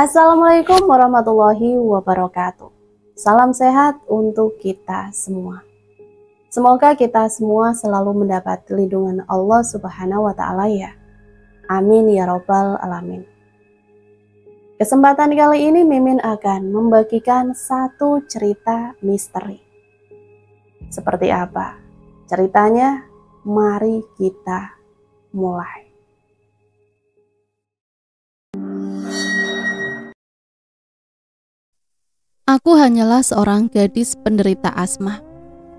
Assalamualaikum warahmatullahi wabarakatuh. Salam sehat untuk kita semua. Semoga kita semua selalu mendapat lindungan Allah Subhanahu wa Ta'ala ya. Amin ya Rabbal Alamin. Kesempatan kali ini Mimin akan membagikan satu cerita misteri. Seperti apa ceritanya? Mari kita mulai. Aku hanyalah seorang gadis penderita asma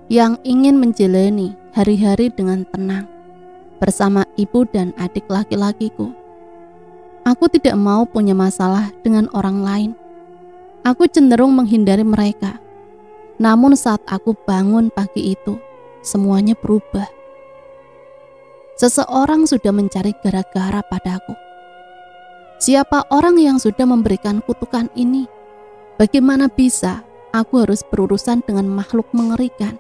yang ingin menjalani hari-hari dengan tenang bersama ibu dan adik laki-lakiku. Aku tidak mau punya masalah dengan orang lain. Aku cenderung menghindari mereka. Namun saat aku bangun pagi itu, semuanya berubah. Seseorang sudah mencari gara-gara padaku. Siapa orang yang sudah memberikan kutukan ini? Bagaimana bisa aku harus berurusan dengan makhluk mengerikan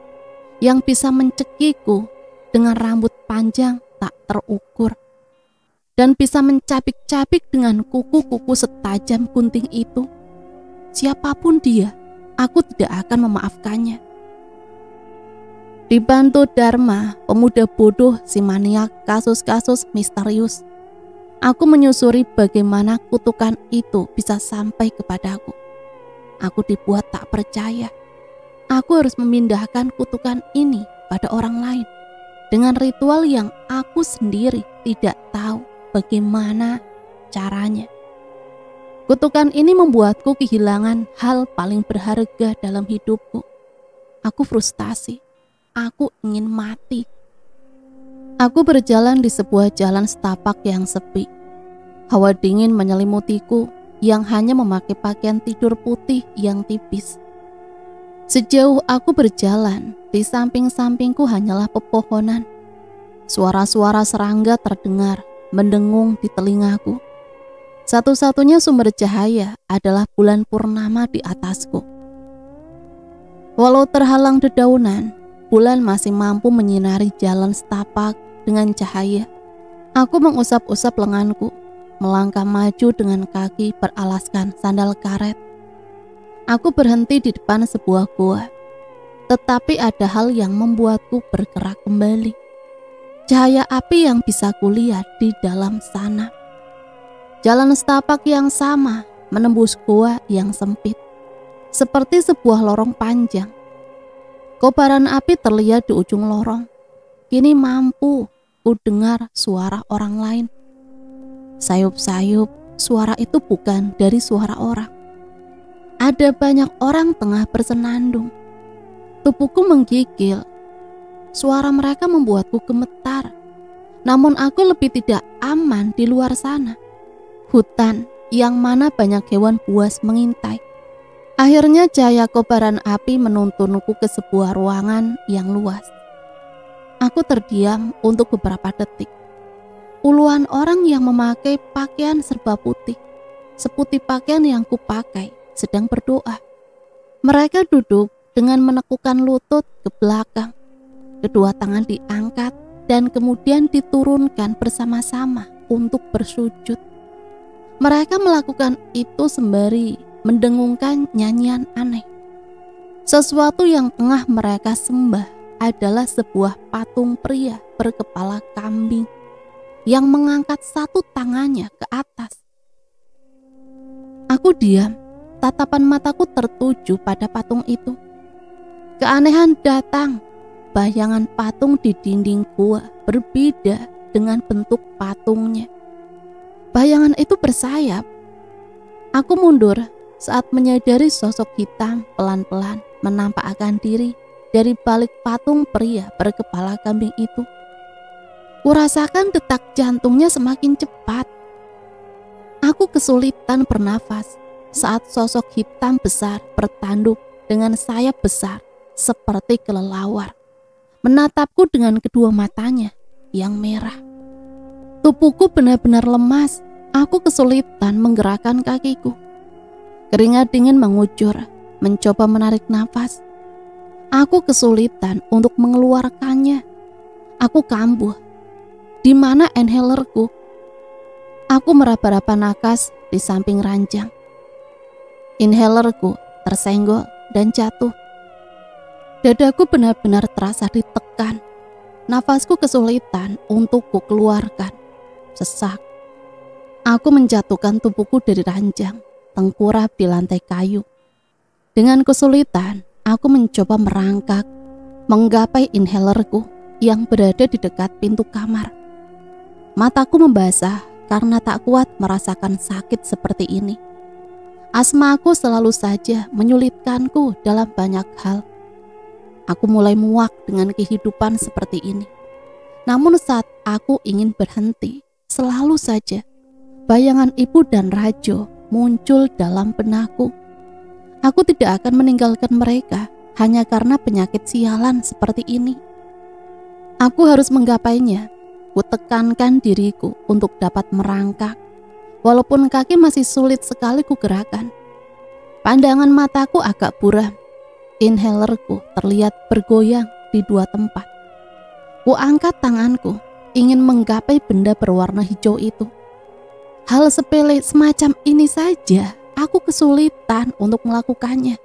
yang bisa mencekiku dengan rambut panjang tak terukur dan bisa mencabik-cabik dengan kuku-kuku setajam gunting itu? Siapapun dia, aku tidak akan memaafkannya. Dibantu Dharma, pemuda bodoh si maniak kasus-kasus misterius, aku menyusuri bagaimana kutukan itu bisa sampai kepadaku. Aku dibuat tak percaya. Aku harus memindahkan kutukan ini pada orang lain dengan ritual yang aku sendiri tidak tahu bagaimana caranya. Kutukan ini membuatku kehilangan hal paling berharga dalam hidupku. Aku frustasi. Aku ingin mati. Aku berjalan di sebuah jalan setapak yang sepi. Hawa dingin menyelimutiku yang hanya memakai pakaian tidur putih yang tipis. Sejauh aku berjalan, di samping-sampingku hanyalah pepohonan. Suara-suara serangga terdengar, mendengung di telingaku. Satu-satunya sumber cahaya adalah bulan purnama di atasku. Walau terhalang dedaunan, bulan masih mampu menyinari jalan setapak dengan cahaya. Aku mengusap-usap lenganku, melangkah maju dengan kaki beralaskan sandal karet. Aku berhenti di depan sebuah gua, tetapi ada hal yang membuatku bergerak kembali. Cahaya api yang bisa kulihat di dalam sana. Jalan setapak yang sama menembus gua yang sempit, seperti sebuah lorong panjang. Kobaran api terlihat di ujung lorong. Kini mampu ku dengar suara orang lain. Sayup-sayup, suara itu bukan dari suara orang. Ada banyak orang tengah bersenandung. Tubuhku menggigil. Suara mereka membuatku gemetar. Namun aku lebih tidak aman di luar sana. Hutan yang mana banyak hewan buas mengintai. Akhirnya cahaya kobaran api menuntunku ke sebuah ruangan yang luas. Aku terdiam untuk beberapa detik. Puluhan orang yang memakai pakaian serba putih, seputih pakaian yang kupakai, sedang berdoa. Mereka duduk dengan menekukkan lutut ke belakang. Kedua tangan diangkat dan kemudian diturunkan bersama-sama untuk bersujud. Mereka melakukan itu sembari mendengungkan nyanyian aneh. Sesuatu yang tengah mereka sembah adalah sebuah patung pria berkepala kambing yang mengangkat satu tangannya ke atas. Aku diam, tatapan mataku tertuju pada patung itu. Keanehan datang, bayangan patung di dinding gua berbeda dengan bentuk patungnya. Bayangan itu bersayap. Aku mundur saat menyadari sosok hitam pelan-pelan menampakkan diri dari balik patung pria berkepala kambing itu. Kurasakan detak jantungnya semakin cepat. Aku kesulitan bernafas saat sosok hitam besar bertanduk dengan sayap besar seperti kelelawar, menatapku dengan kedua matanya yang merah. Tubuhku benar-benar lemas. Aku kesulitan menggerakkan kakiku. Keringat dingin mengucur, mencoba menarik nafas. Aku kesulitan untuk mengeluarkannya. Aku kambuh. Di mana inhalerku? Aku meraba-raba nakas di samping ranjang. Inhalerku tersenggol dan jatuh. Dadaku benar-benar terasa ditekan. Nafasku kesulitan untuk kukeluarkan. Sesak. Aku menjatuhkan tubuhku dari ranjang, tengkurap di lantai kayu. Dengan kesulitan, aku mencoba merangkak, menggapai inhalerku yang berada di dekat pintu kamar. Mataku membasah karena tak kuat merasakan sakit seperti ini. Asmaku selalu saja menyulitkanku dalam banyak hal. Aku mulai muak dengan kehidupan seperti ini. Namun saat aku ingin berhenti, selalu saja bayangan ibu dan Rajo muncul dalam benakku. Aku tidak akan meninggalkan mereka hanya karena penyakit sialan seperti ini. Aku harus menggapainya. Kutekankan diriku untuk dapat merangkak, walaupun kaki masih sulit sekali kugerakkan. Pandangan mataku agak buram. Inhalerku terlihat bergoyang di dua tempat. Ku angkat tanganku, ingin menggapai benda berwarna hijau itu. Hal sepele semacam ini saja, aku kesulitan untuk melakukannya.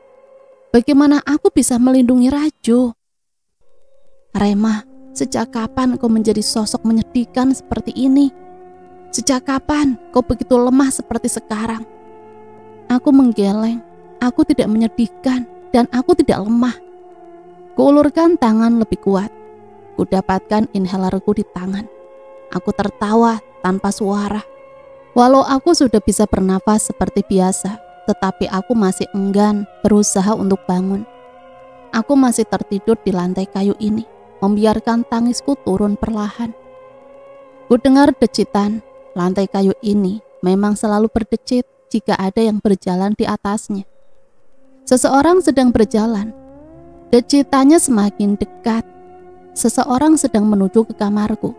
Bagaimana aku bisa melindungi Rajo? Rema, sejak kapan kau menjadi sosok menyedihkan seperti ini? Sejak kapan kau begitu lemah seperti sekarang? Aku menggeleng, aku tidak menyedihkan dan aku tidak lemah. Kuulurkan tangan lebih kuat. Kudapatkan inhalerku di tangan. Aku tertawa tanpa suara. Walau aku sudah bisa bernafas seperti biasa, tetapi aku masih enggan berusaha untuk bangun. Aku masih tertidur di lantai kayu ini, membiarkan tangisku turun perlahan. Ku dengar decitan. Lantai kayu ini memang selalu berdecit jika ada yang berjalan di atasnya. Seseorang sedang berjalan. Decitannya semakin dekat. Seseorang sedang menuju ke kamarku.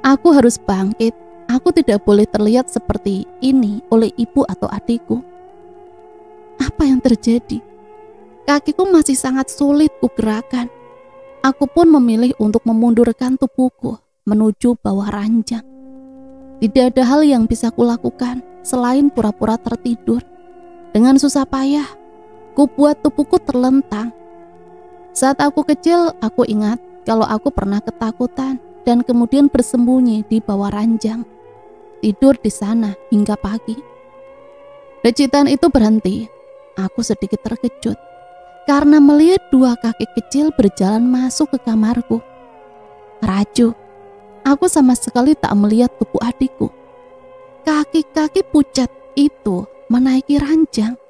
Aku harus bangkit. Aku tidak boleh terlihat seperti ini oleh ibu atau adikku. Apa yang terjadi? Kakiku masih sangat sulit kugerakkan. Aku pun memilih untuk memundurkan tubuhku menuju bawah ranjang. Tidak ada hal yang bisa kulakukan selain pura-pura tertidur. Dengan susah payah, ku buat tubuhku terlentang. Saat aku kecil, aku ingat kalau aku pernah ketakutan dan kemudian bersembunyi di bawah ranjang. Tidur di sana hingga pagi. Decitan itu berhenti. Aku sedikit terkejut karena melihat dua kaki kecil berjalan masuk ke kamarku. Rajo. Aku sama sekali tak melihat tubuh adikku. Kaki-kaki pucat itu menaiki ranjang.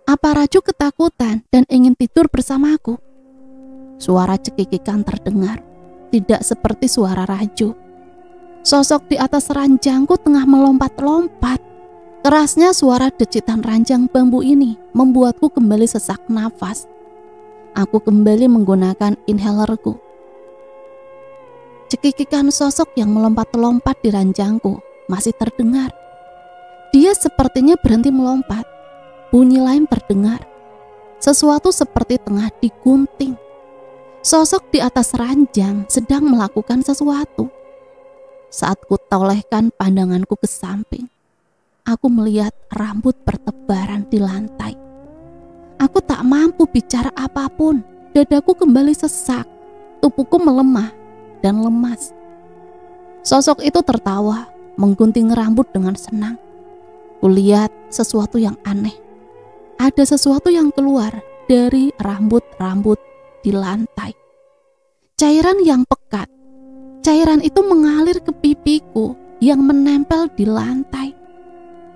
Apa Rajo ketakutan dan ingin tidur bersamaku? Suara cekikikan terdengar, tidak seperti suara Rajo. Sosok di atas ranjangku tengah melompat-lompat. Kerasnya suara decitan ranjang bambu ini membuatku kembali sesak nafas. Aku kembali menggunakan inhalerku. Cekikikan sosok yang melompat-lompat di ranjangku masih terdengar. Dia sepertinya berhenti melompat. Bunyi lain terdengar. Sesuatu seperti tengah digunting. Sosok di atas ranjang sedang melakukan sesuatu. Saat ku tolehkan pandanganku ke samping, aku melihat rambut bertebaran di lantai. Aku tak mampu bicara apapun. Dadaku kembali sesak. Tubuhku melemah dan lemas. Sosok itu tertawa, menggunting rambut dengan senang. Kulihat sesuatu yang aneh. Ada sesuatu yang keluar dari rambut-rambut di lantai. Cairan yang pekat. Cairan itu mengalir ke pipiku yang menempel di lantai.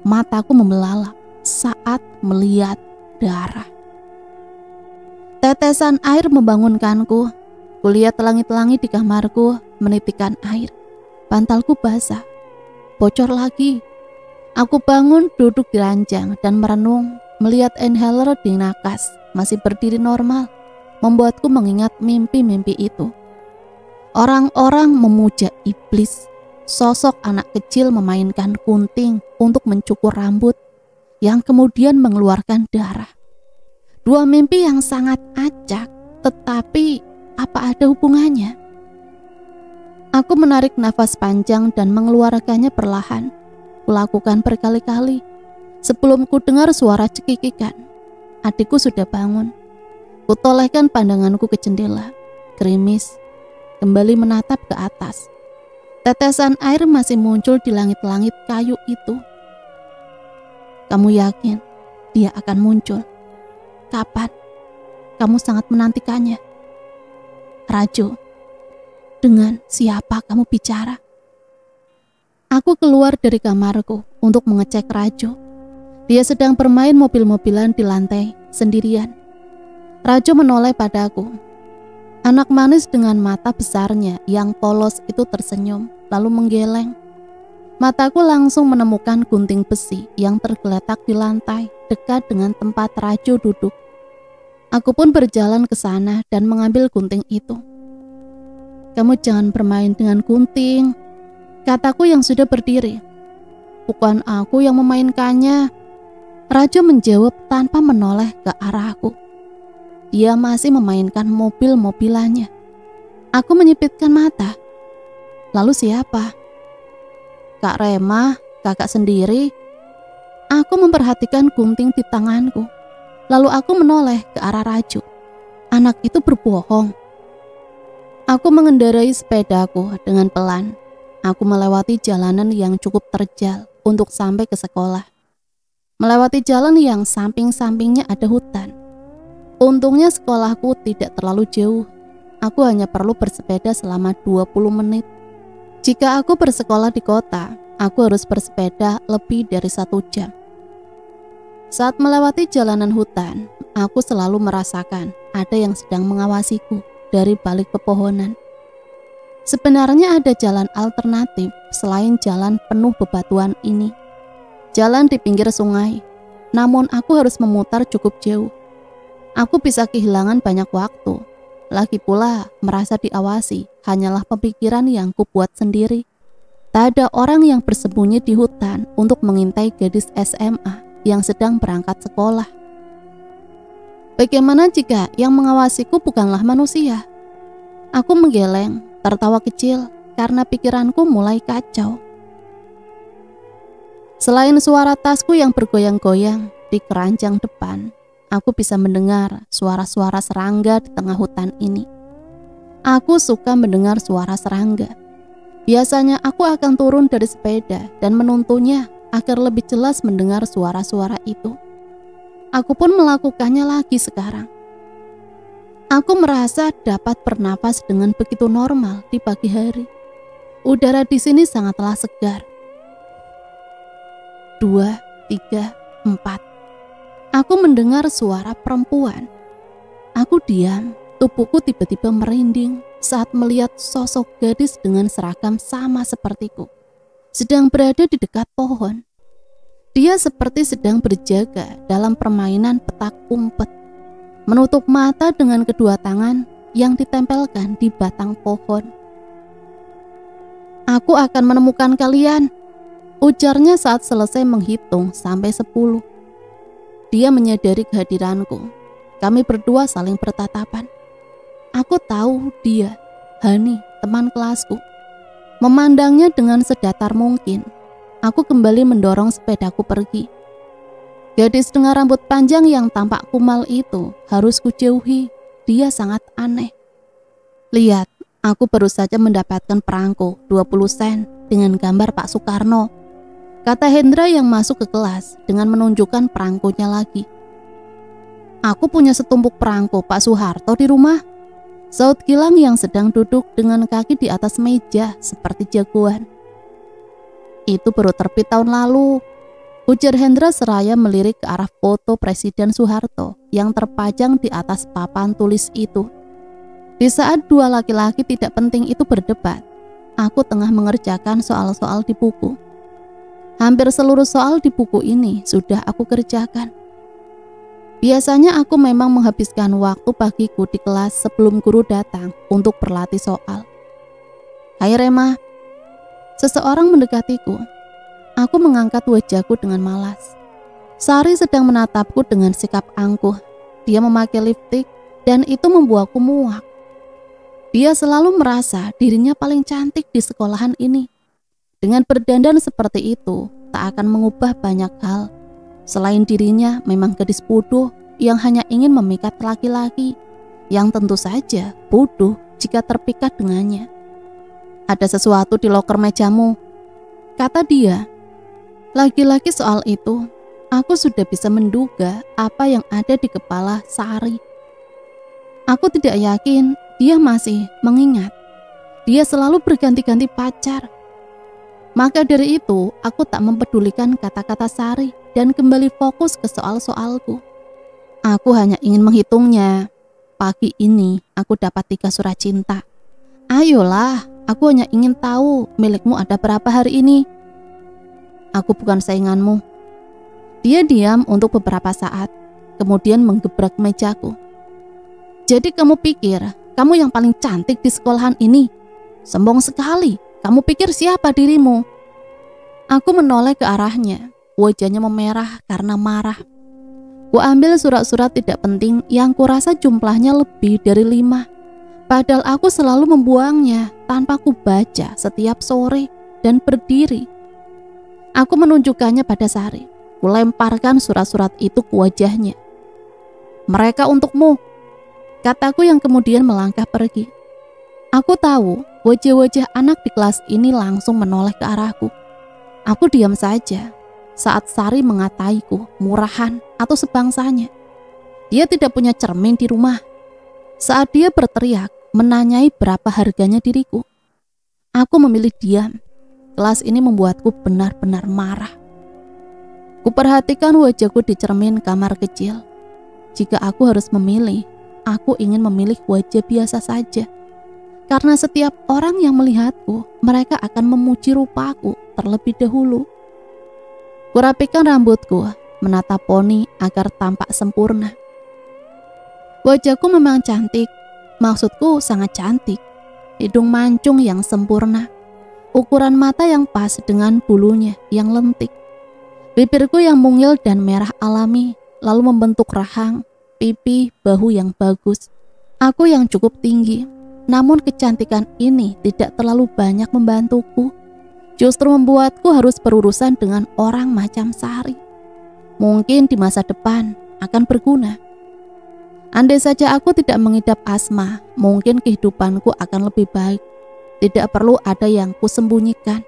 Mataku membelalak saat melihat darah. Tetesan air membangunkanku. Kulihat langit-langit di kamarku menitikan air. Bantalku basah. Bocor lagi. Aku bangun duduk di ranjang dan merenung. Melihat inhaler di nakas masih berdiri normal. Membuatku mengingat mimpi-mimpi itu. Orang-orang memuja iblis. Sosok anak kecil memainkan gunting untuk mencukur rambut yang kemudian mengeluarkan darah. Dua mimpi yang sangat acak, tetapi apa ada hubungannya? Aku menarik nafas panjang dan mengeluarkannya perlahan. Kulakukan berkali-kali. Sebelum ku dengar suara cekikikan, adikku sudah bangun. Kutolehkan pandanganku ke jendela. Gerimis kembali menatap ke atas. Tetesan air masih muncul di langit-langit kayu itu. Kamu yakin dia akan muncul? Kapan? Kamu sangat menantikannya. Rajo, dengan siapa kamu bicara? Aku keluar dari kamarku untuk mengecek Rajo. Dia sedang bermain mobil-mobilan di lantai sendirian. Rajo menoleh padaku. Anak manis dengan mata besarnya yang polos itu tersenyum, lalu menggeleng. Mataku langsung menemukan gunting besi yang tergeletak di lantai dekat dengan tempat Rajo duduk. Aku pun berjalan ke sana dan mengambil gunting itu. Kamu jangan bermain dengan gunting, kataku yang sudah berdiri. Bukan aku yang memainkannya. Rajo menjawab tanpa menoleh ke arahku. Dia masih memainkan mobil-mobilannya. Aku menyipitkan mata. Lalu siapa? Kak Rema, kakak sendiri. Aku memperhatikan gunting di tanganku. Lalu aku menoleh ke arah Rajo. Anak itu berbohong. Aku mengendarai sepedaku dengan pelan. Aku melewati jalanan yang cukup terjal untuk sampai ke sekolah. Melewati jalan yang samping-sampingnya ada hutan. Untungnya sekolahku tidak terlalu jauh. Aku hanya perlu bersepeda selama 20 menit. Jika aku bersekolah di kota, aku harus bersepeda lebih dari 1 jam. Saat melewati jalanan hutan, aku selalu merasakan ada yang sedang mengawasiku dari balik pepohonan. Sebenarnya ada jalan alternatif selain jalan penuh bebatuan ini. Jalan di pinggir sungai, namun aku harus memutar cukup jauh. Aku bisa kehilangan banyak waktu. Lagi pula, merasa diawasi hanyalah pemikiran yang kubuat sendiri. Tak ada orang yang bersembunyi di hutan untuk mengintai gadis SMA yang sedang berangkat sekolah. Bagaimana jika yang mengawasiku bukanlah manusia? Aku menggeleng, tertawa kecil karena pikiranku mulai kacau. Selain suara tasku yang bergoyang-goyang di keranjang depan, aku bisa mendengar suara-suara serangga di tengah hutan ini. Aku suka mendengar suara serangga. Biasanya aku akan turun dari sepeda dan menuntunnya agar lebih jelas mendengar suara-suara itu. Aku pun melakukannya lagi sekarang. Aku merasa dapat bernapas dengan begitu normal di pagi hari. Udara di sini sangatlah segar. 2, 3, 4. Aku mendengar suara perempuan. Aku diam, tubuhku tiba-tiba merinding saat melihat sosok gadis dengan seragam sama sepertiku, sedang berada di dekat pohon. Dia seperti sedang berjaga dalam permainan petak umpet, menutup mata dengan kedua tangan yang ditempelkan di batang pohon. Aku akan menemukan kalian, ujarnya saat selesai menghitung sampai 10. Dia menyadari kehadiranku. Kami berdua saling bertatapan. Aku tahu dia, Hani, teman kelasku. Memandangnya dengan sedatar mungkin, aku kembali mendorong sepedaku pergi. Gadis dengan rambut panjang yang tampak kumal itu harus kujauhi. Dia sangat aneh. Lihat, aku baru saja mendapatkan perangko 20 sen dengan gambar Pak Soekarno, kata Hendra yang masuk ke kelas dengan menunjukkan perangkonya lagi. Aku punya setumpuk perangko Pak Soeharto di rumah, saut Gilang yang sedang duduk dengan kaki di atas meja seperti jagoan. Itu baru terbit tahun lalu, ujar Hendra seraya melirik ke arah foto Presiden Soeharto yang terpajang di atas papan tulis itu. Di saat dua laki-laki tidak penting itu berdebat, aku tengah mengerjakan soal-soal di buku. Hampir seluruh soal di buku ini sudah aku kerjakan. Biasanya aku memang menghabiskan waktu pagiku di kelas sebelum guru datang untuk berlatih soal. Hai Rema, seseorang mendekatiku. Aku mengangkat wajahku dengan malas. Sari sedang menatapku dengan sikap angkuh. Dia memakai lipstik dan itu membuatku muak. Dia selalu merasa dirinya paling cantik di sekolahan ini. Dengan berdandan seperti itu, tak akan mengubah banyak hal. Selain dirinya memang gadis bodoh yang hanya ingin memikat laki-laki, yang tentu saja bodoh jika terpikat dengannya. Ada sesuatu di loker mejamu, kata dia. Lagi-lagi soal itu, aku sudah bisa menduga apa yang ada di kepala Sari. Aku tidak yakin dia masih mengingat. Dia selalu berganti-ganti pacar. Maka dari itu, aku tak mempedulikan kata-kata Sari dan kembali fokus ke soal-soalku. Aku hanya ingin menghitungnya. Pagi ini aku dapat 3 surat cinta. Ayolah, aku hanya ingin tahu milikmu ada berapa hari ini. Aku bukan sainganmu. Dia diam untuk beberapa saat, kemudian menggebrak mejaku. Jadi kamu pikir kamu yang paling cantik di sekolahan ini? Sombong sekali. Kamu pikir siapa dirimu? Aku menoleh ke arahnya. Wajahnya memerah karena marah. Ku ambil surat-surat tidak penting yang kurasa jumlahnya lebih dari 5. Padahal aku selalu membuangnya tanpa ku baca setiap sore dan berdiri. Aku menunjukkannya pada Sari. Ku lemparkan surat-surat itu ke wajahnya. Mereka untukmu, kataku yang kemudian melangkah pergi. Aku tahu wajah-wajah anak di kelas ini langsung menoleh ke arahku. Aku diam saja saat Sari mengataiku murahan atau sebangsanya. Dia tidak punya cermin di rumah. Saat dia berteriak menanyai berapa harganya diriku, aku memilih diam. Kelas ini membuatku benar-benar marah. Kuperhatikan wajahku di cermin kamar kecil. Jika aku harus memilih, aku ingin memilih wajah biasa saja. Karena setiap orang yang melihatku, mereka akan memuji rupaku terlebih dahulu. Kurapikan rambutku, menata poni agar tampak sempurna. Wajahku memang cantik, maksudku sangat cantik. Hidung mancung yang sempurna, ukuran mata yang pas dengan bulunya yang lentik. Bibirku yang mungil dan merah alami, lalu membentuk rahang, pipi, bahu yang bagus. Aku yang cukup tinggi, namun kecantikan ini tidak terlalu banyak membantuku. Justru membuatku harus berurusan dengan orang macam Sari. Mungkin di masa depan akan berguna. Andai saja aku tidak mengidap asma, mungkin kehidupanku akan lebih baik. Tidak perlu ada yang kusembunyikan.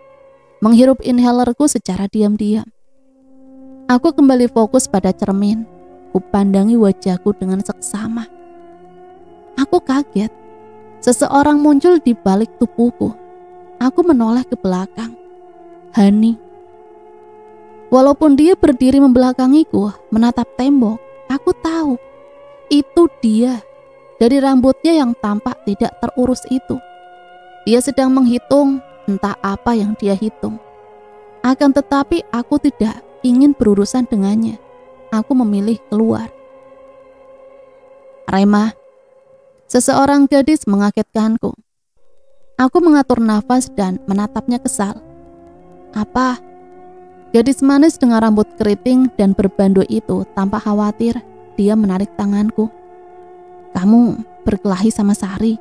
Menghirup inhalerku secara diam-diam. Aku kembali fokus pada cermin. Kupandangi wajahku dengan seksama. Aku kaget. Seseorang muncul di balik tubuhku. Aku menoleh ke belakang. Hani. Walaupun dia berdiri membelakangiku, menatap tembok, aku tahu itu dia. Dari rambutnya yang tampak tidak terurus itu. Dia sedang menghitung entah apa yang dia hitung. Akan tetapi aku tidak ingin berurusan dengannya. Aku memilih keluar. Rema. Seseorang gadis mengagetkanku. Aku mengatur nafas dan menatapnya kesal. Apa? Gadis manis dengan rambut keriting dan berbando itu tampak khawatir. Dia menarik tanganku. Kamu berkelahi sama Sari?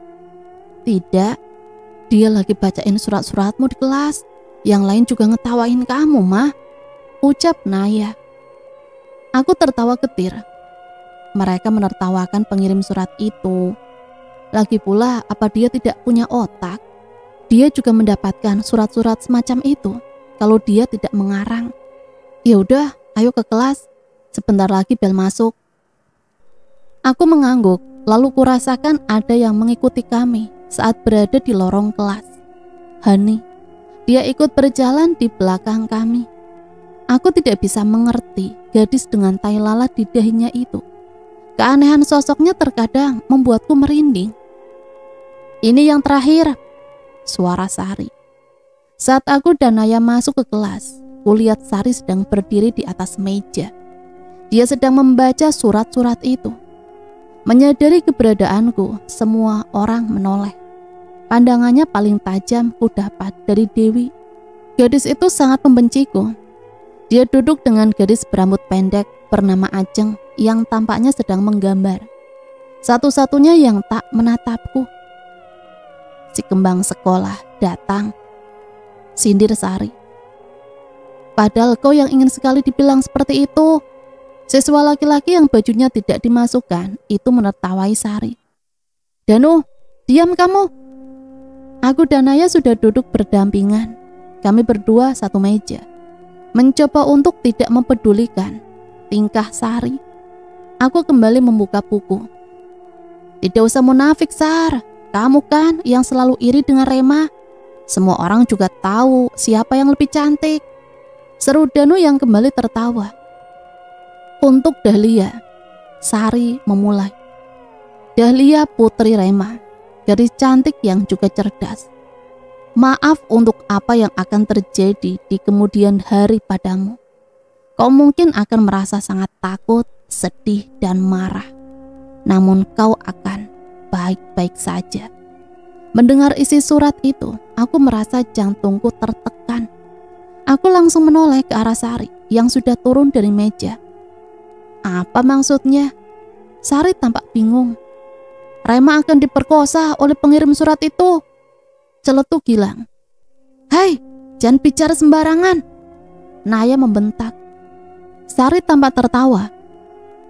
Tidak. Dia lagi bacain surat-suratmu di kelas. Yang lain juga ngetawain kamu, mah. Ucap Naya. Aku tertawa ketir. Mereka menertawakan pengirim surat itu. Lagi pula, apa dia tidak punya otak? Dia juga mendapatkan surat-surat semacam itu. Kalau dia tidak mengarang. Ya udah, ayo ke kelas. Sebentar lagi bel masuk. Aku mengangguk, lalu kurasakan ada yang mengikuti kami saat berada di lorong kelas. Hani. Dia ikut berjalan di belakang kami. Aku tidak bisa mengerti gadis dengan tai lalat di dahinya itu. Keanehan sosoknya terkadang membuatku merinding. Ini yang terakhir, suara Sari. Saat aku dan Naya masuk ke kelas, kulihat Sari sedang berdiri di atas meja. Dia sedang membaca surat-surat itu. Menyadari keberadaanku, semua orang menoleh. Pandangannya paling tajam ku dapat dari Dewi. Gadis itu sangat membenciku. Dia duduk dengan gadis berambut pendek bernama Ajeng yang tampaknya sedang menggambar. Satu-satunya yang tak menatapku. Si kembang sekolah datang, sindir Sari. Padahal kau yang ingin sekali dibilang seperti itu. Siswa laki-laki yang bajunya tidak dimasukkan itu menertawai Sari. Danu, diam kamu. Aku dan Naya sudah duduk berdampingan. Kami berdua satu meja. Mencoba untuk tidak mempedulikan tingkah Sari. Aku kembali membuka buku. Tidak usah munafik, Sar. Kamu kan yang selalu iri dengan Rema. Semua orang juga tahu siapa yang lebih cantik. Seru Danu yang kembali tertawa. Untuk Dahlia, Sari memulai. Dahlia putri Rema, gadis cantik yang juga cerdas. Maaf untuk apa yang akan terjadi di kemudian hari padamu. Kau mungkin akan merasa sangat takut, sedih, dan marah. Namun kau akan baik-baik saja. Mendengar isi surat itu, aku merasa jantungku tertekan. Aku langsung menoleh ke arah Sari yang sudah turun dari meja. Apa maksudnya? Sari tampak bingung. Rema akan diperkosa oleh pengirim surat itu. Celetuk Gilang. Hai, jangan bicara sembarangan. Naya membentak. Sari tampak tertawa.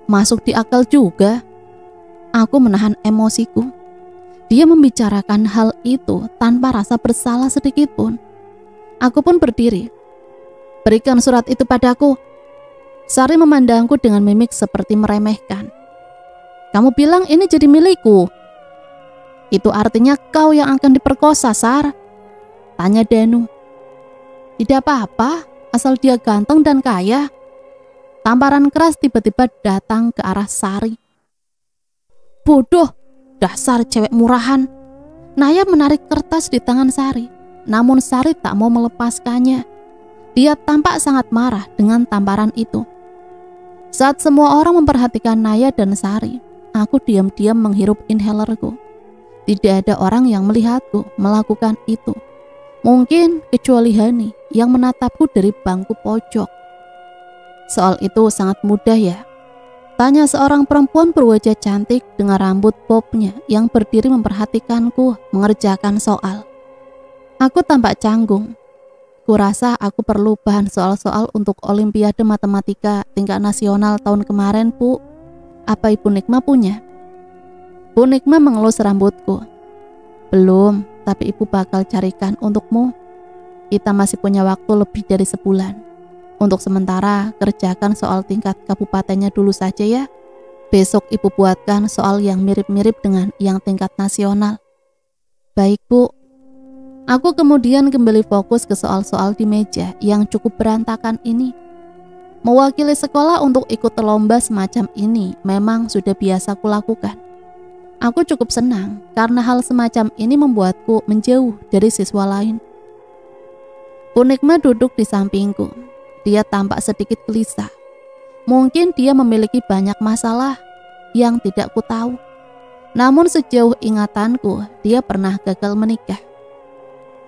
Masuk di akal juga. Aku menahan emosiku. Dia membicarakan hal itu tanpa rasa bersalah sedikit pun. Aku pun berdiri. Berikan surat itu padaku. Sari memandangku dengan mimik seperti meremehkan. Kamu bilang ini jadi milikku. Itu artinya kau yang akan diperkosa, Sar. Tanya Danu. Tidak apa-apa, asal dia ganteng dan kaya. Tamparan keras tiba-tiba datang ke arah Sari. Bodoh, dasar cewek murahan. Naya menarik kertas di tangan Sari, namun Sari tak mau melepaskannya. Dia tampak sangat marah dengan tamparan itu. Saat semua orang memperhatikan Naya dan Sari, aku diam-diam menghirup inhalerku. Tidak ada orang yang melihatku melakukan itu. Mungkin kecuali Hani yang menatapku dari bangku pojok. Soal itu sangat mudah ya? Tanya seorang perempuan berwajah cantik dengan rambut bobnya yang berdiri memperhatikanku mengerjakan soal. Aku tampak canggung. Kurasa aku perlu bahan soal-soal untuk Olimpiade Matematika tingkat nasional tahun kemarin, Bu. Apa Ibu Nikma punya? Bu Nikma mengelus rambutku. Belum, tapi Ibu bakal carikan untukmu. Kita masih punya waktu lebih dari sebulan. Untuk sementara, kerjakan soal tingkat kabupatennya dulu saja ya. Besok Ibu buatkan soal yang mirip-mirip dengan yang tingkat nasional. Baik, Bu. Aku kemudian kembali fokus ke soal-soal di meja yang cukup berantakan ini. Mewakili sekolah untuk ikut lomba semacam ini memang sudah biasa kulakukan. Aku cukup senang karena hal semacam ini membuatku menjauh dari siswa lain. Bu Nikma duduk di sampingku. Dia tampak sedikit gelisah. Mungkin dia memiliki banyak masalah yang tidak ku tahu. Namun sejauh ingatanku, dia pernah gagal menikah.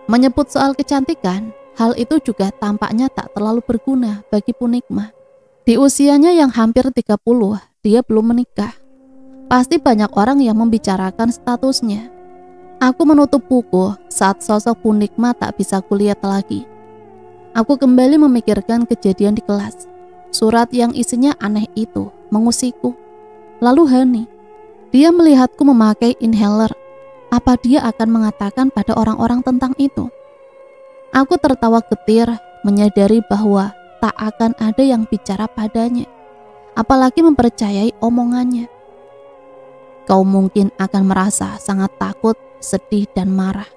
Menyebut soal kecantikan, hal itu juga tampaknya tak terlalu berguna bagi Bu Nikma. Di usianya yang hampir 30, dia belum menikah. Pasti banyak orang yang membicarakan statusnya. Aku menutup buku saat sosok Bu Nikma tak bisa kulihat lagi. Aku kembali memikirkan kejadian di kelas. Surat yang isinya aneh itu mengusikku. Lalu Hani, dia melihatku memakai inhaler. Apa dia akan mengatakan pada orang-orang tentang itu? Aku tertawa getir, menyadari bahwa tak akan ada yang bicara padanya, apalagi mempercayai omongannya. Kau mungkin akan merasa sangat takut, sedih, dan marah.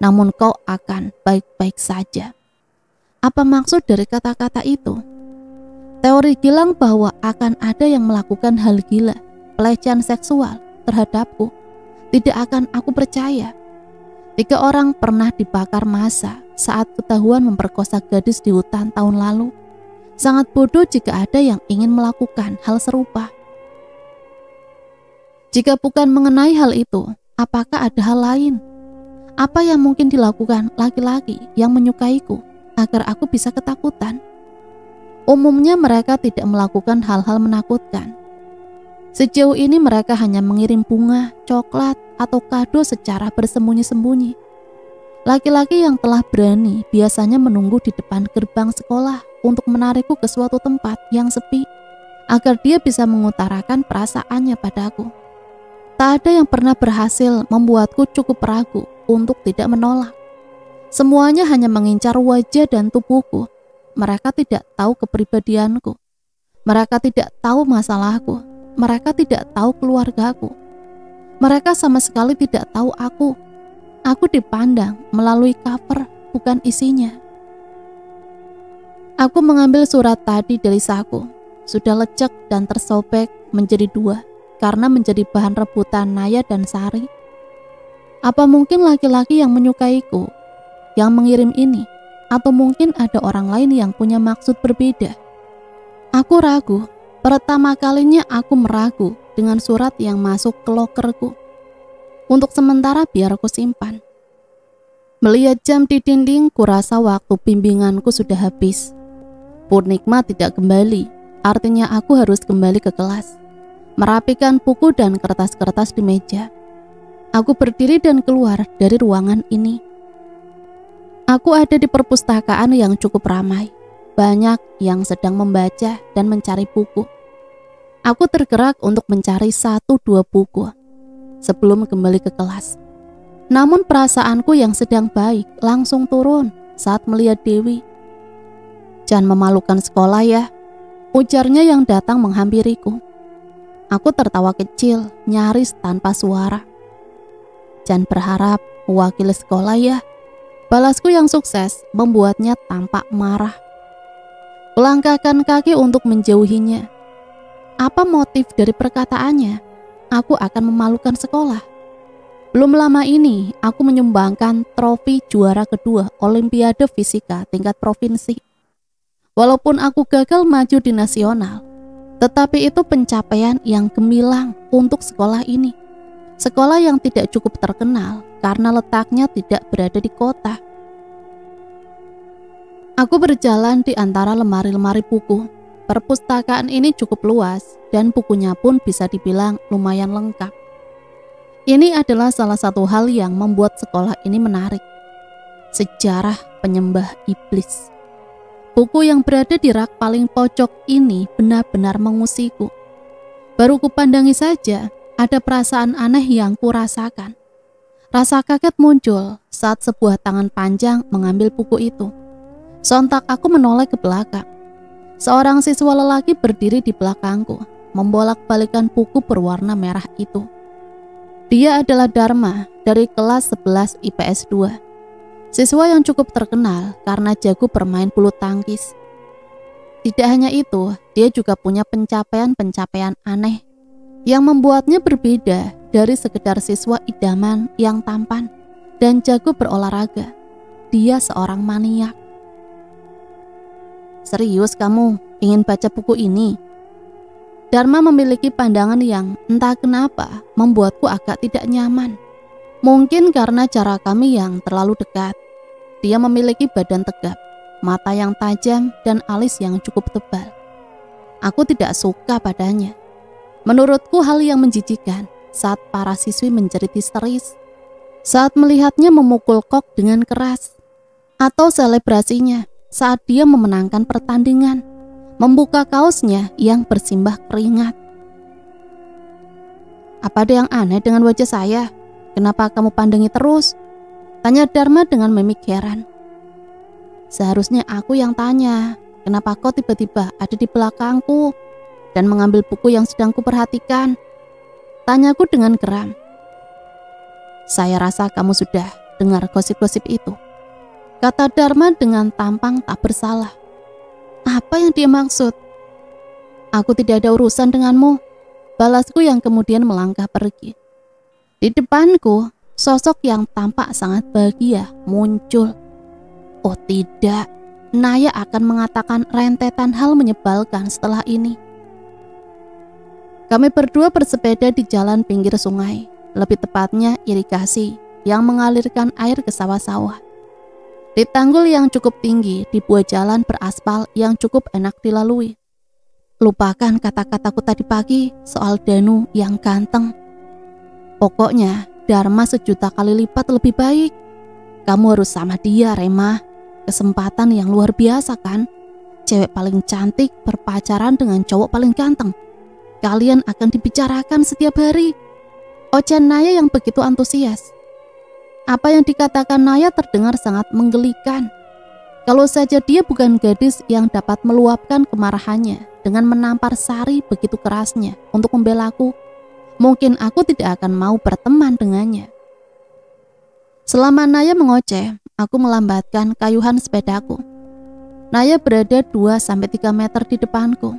Namun kau akan baik-baik saja. Apa maksud dari kata-kata itu? Teori Gilang bahwa akan ada yang melakukan hal gila, pelecehan seksual terhadapku, tidak akan aku percaya. 3 orang pernah dibakar massa saat ketahuan memperkosa gadis di hutan tahun lalu. Sangat bodoh jika ada yang ingin melakukan hal serupa. Jika bukan mengenai hal itu, apakah ada hal lain? Apa yang mungkin dilakukan laki-laki yang menyukaiku agar aku bisa ketakutan? Umumnya mereka tidak melakukan hal-hal menakutkan. Sejauh ini mereka hanya mengirim bunga, coklat, atau kado secara bersembunyi-sembunyi. Laki-laki yang telah berani biasanya menunggu di depan gerbang sekolah untuk menarikku ke suatu tempat yang sepi agar dia bisa mengutarakan perasaannya padaku. Tak ada yang pernah berhasil membuatku cukup ragu untuk tidak menolak. Semuanya hanya mengincar wajah dan tubuhku. Mereka tidak tahu kepribadianku. Mereka tidak tahu masalahku. Mereka tidak tahu keluargaku. Mereka sama sekali tidak tahu aku. Aku dipandang melalui cover, bukan isinya. Aku mengambil surat tadi dari saku. Sudah lecek dan tersobek menjadi dua karena menjadi bahan rebutan Naya dan Sari. Apa mungkin laki-laki yang menyukaiku yang mengirim ini? Atau mungkin ada orang lain yang punya maksud berbeda? Aku ragu. Pertama kalinya aku meragu dengan surat yang masuk ke lokerku. Untuk sementara biar aku simpan. Melihat jam di dinding, kurasa waktu bimbinganku sudah habis. Purnikma tidak kembali, artinya aku harus kembali ke kelas. Merapikan buku dan kertas-kertas di meja. Aku berdiri dan keluar dari ruangan ini. Aku ada di perpustakaan yang cukup ramai. Banyak yang sedang membaca dan mencari buku. Aku tergerak untuk mencari 1-2 buku sebelum kembali ke kelas. Namun perasaanku yang sedang baik langsung turun saat melihat Dewi. "Jangan memalukan sekolah ya," ujarnya yang datang menghampiriku. Aku tertawa kecil, nyaris tanpa suara. "Jangan berharap mewakili sekolah ya," balasku yang sukses membuatnya tampak marah. Melangkahkan kaki untuk menjauhinya. Apa motif dari perkataannya? Aku akan memalukan sekolah. Belum lama ini, aku menyumbangkan trofi juara kedua Olimpiade Fisika tingkat provinsi. Walaupun aku gagal maju di nasional, tetapi itu pencapaian yang gemilang untuk sekolah ini. Sekolah yang tidak cukup terkenal karena letaknya tidak berada di kota. Aku berjalan di antara lemari-lemari buku. Perpustakaan ini cukup luas dan bukunya pun bisa dibilang lumayan lengkap. Ini adalah salah satu hal yang membuat sekolah ini menarik. Sejarah penyembah iblis. Buku yang berada di rak paling pojok ini benar-benar mengusikku. Baru kupandangi saja, ada perasaan aneh yang kurasakan. Rasa kaget muncul saat sebuah tangan panjang mengambil buku itu. Sontak aku menoleh ke belakang. Seorang siswa lelaki berdiri di belakangku, membolak-balikan buku berwarna merah itu. Dia adalah Dharma dari kelas 11 IPS 2. Siswa yang cukup terkenal karena jago bermain bulu tangkis. Tidak hanya itu, dia juga punya pencapaian-pencapaian aneh yang membuatnya berbeda dari sekedar siswa idaman yang tampan dan jago berolahraga. Dia seorang maniak. "Serius kamu ingin baca buku ini?" Dharma memiliki pandangan yang entah kenapa membuatku agak tidak nyaman. Mungkin karena cara kami yang terlalu dekat. Dia memiliki badan tegap, mata yang tajam, dan alis yang cukup tebal. Aku tidak suka padanya. Menurutku hal yang menjijikan saat para siswi menjerit histeris, saat melihatnya memukul kok dengan keras, atau selebrasinya saat dia memenangkan pertandingan, membuka kaosnya yang bersimbah keringat. "Apa ada yang aneh dengan wajah saya? Kenapa kamu pandangi terus?" tanya Dharma dengan mimik heran. "Seharusnya aku yang tanya, kenapa kau tiba-tiba ada di belakangku dan mengambil buku yang sedang kuperhatikan?" tanyaku dengan geram. "Saya rasa kamu sudah dengar gosip-gosip itu," kata Dharma dengan tampang tak bersalah. Apa yang dia maksud? "Aku tidak ada urusan denganmu," balasku yang kemudian melangkah pergi. Di depanku, sosok yang tampak sangat bahagia muncul. Oh tidak, Naya akan mengatakan rentetan hal menyebalkan setelah ini. Kami berdua bersepeda di jalan pinggir sungai, lebih tepatnya irigasi yang mengalirkan air ke sawah-sawah. Di tanggul yang cukup tinggi, dibuat jalan beraspal yang cukup enak dilalui. Lupakan kata-kataku tadi pagi soal Danu yang ganteng. Pokoknya, Dharma 1.000.000 kali lipat lebih baik. Kamu harus sama dia, Rema. Kesempatan yang luar biasa kan? cewek paling cantik berpacaran dengan cowok paling ganteng. Kalian akan dibicarakan setiap hari. Ocehan Naya yang begitu antusias. Apa yang dikatakan Naya terdengar sangat menggelikan. Kalau saja dia bukan gadis yang dapat meluapkan kemarahannya dengan menampar Sari begitu kerasnya untuk membelaku, mungkin aku tidak akan mau berteman dengannya. Selama Naya mengoceh, aku melambatkan kayuhan sepedaku. Naya berada 2-3 meter di depanku.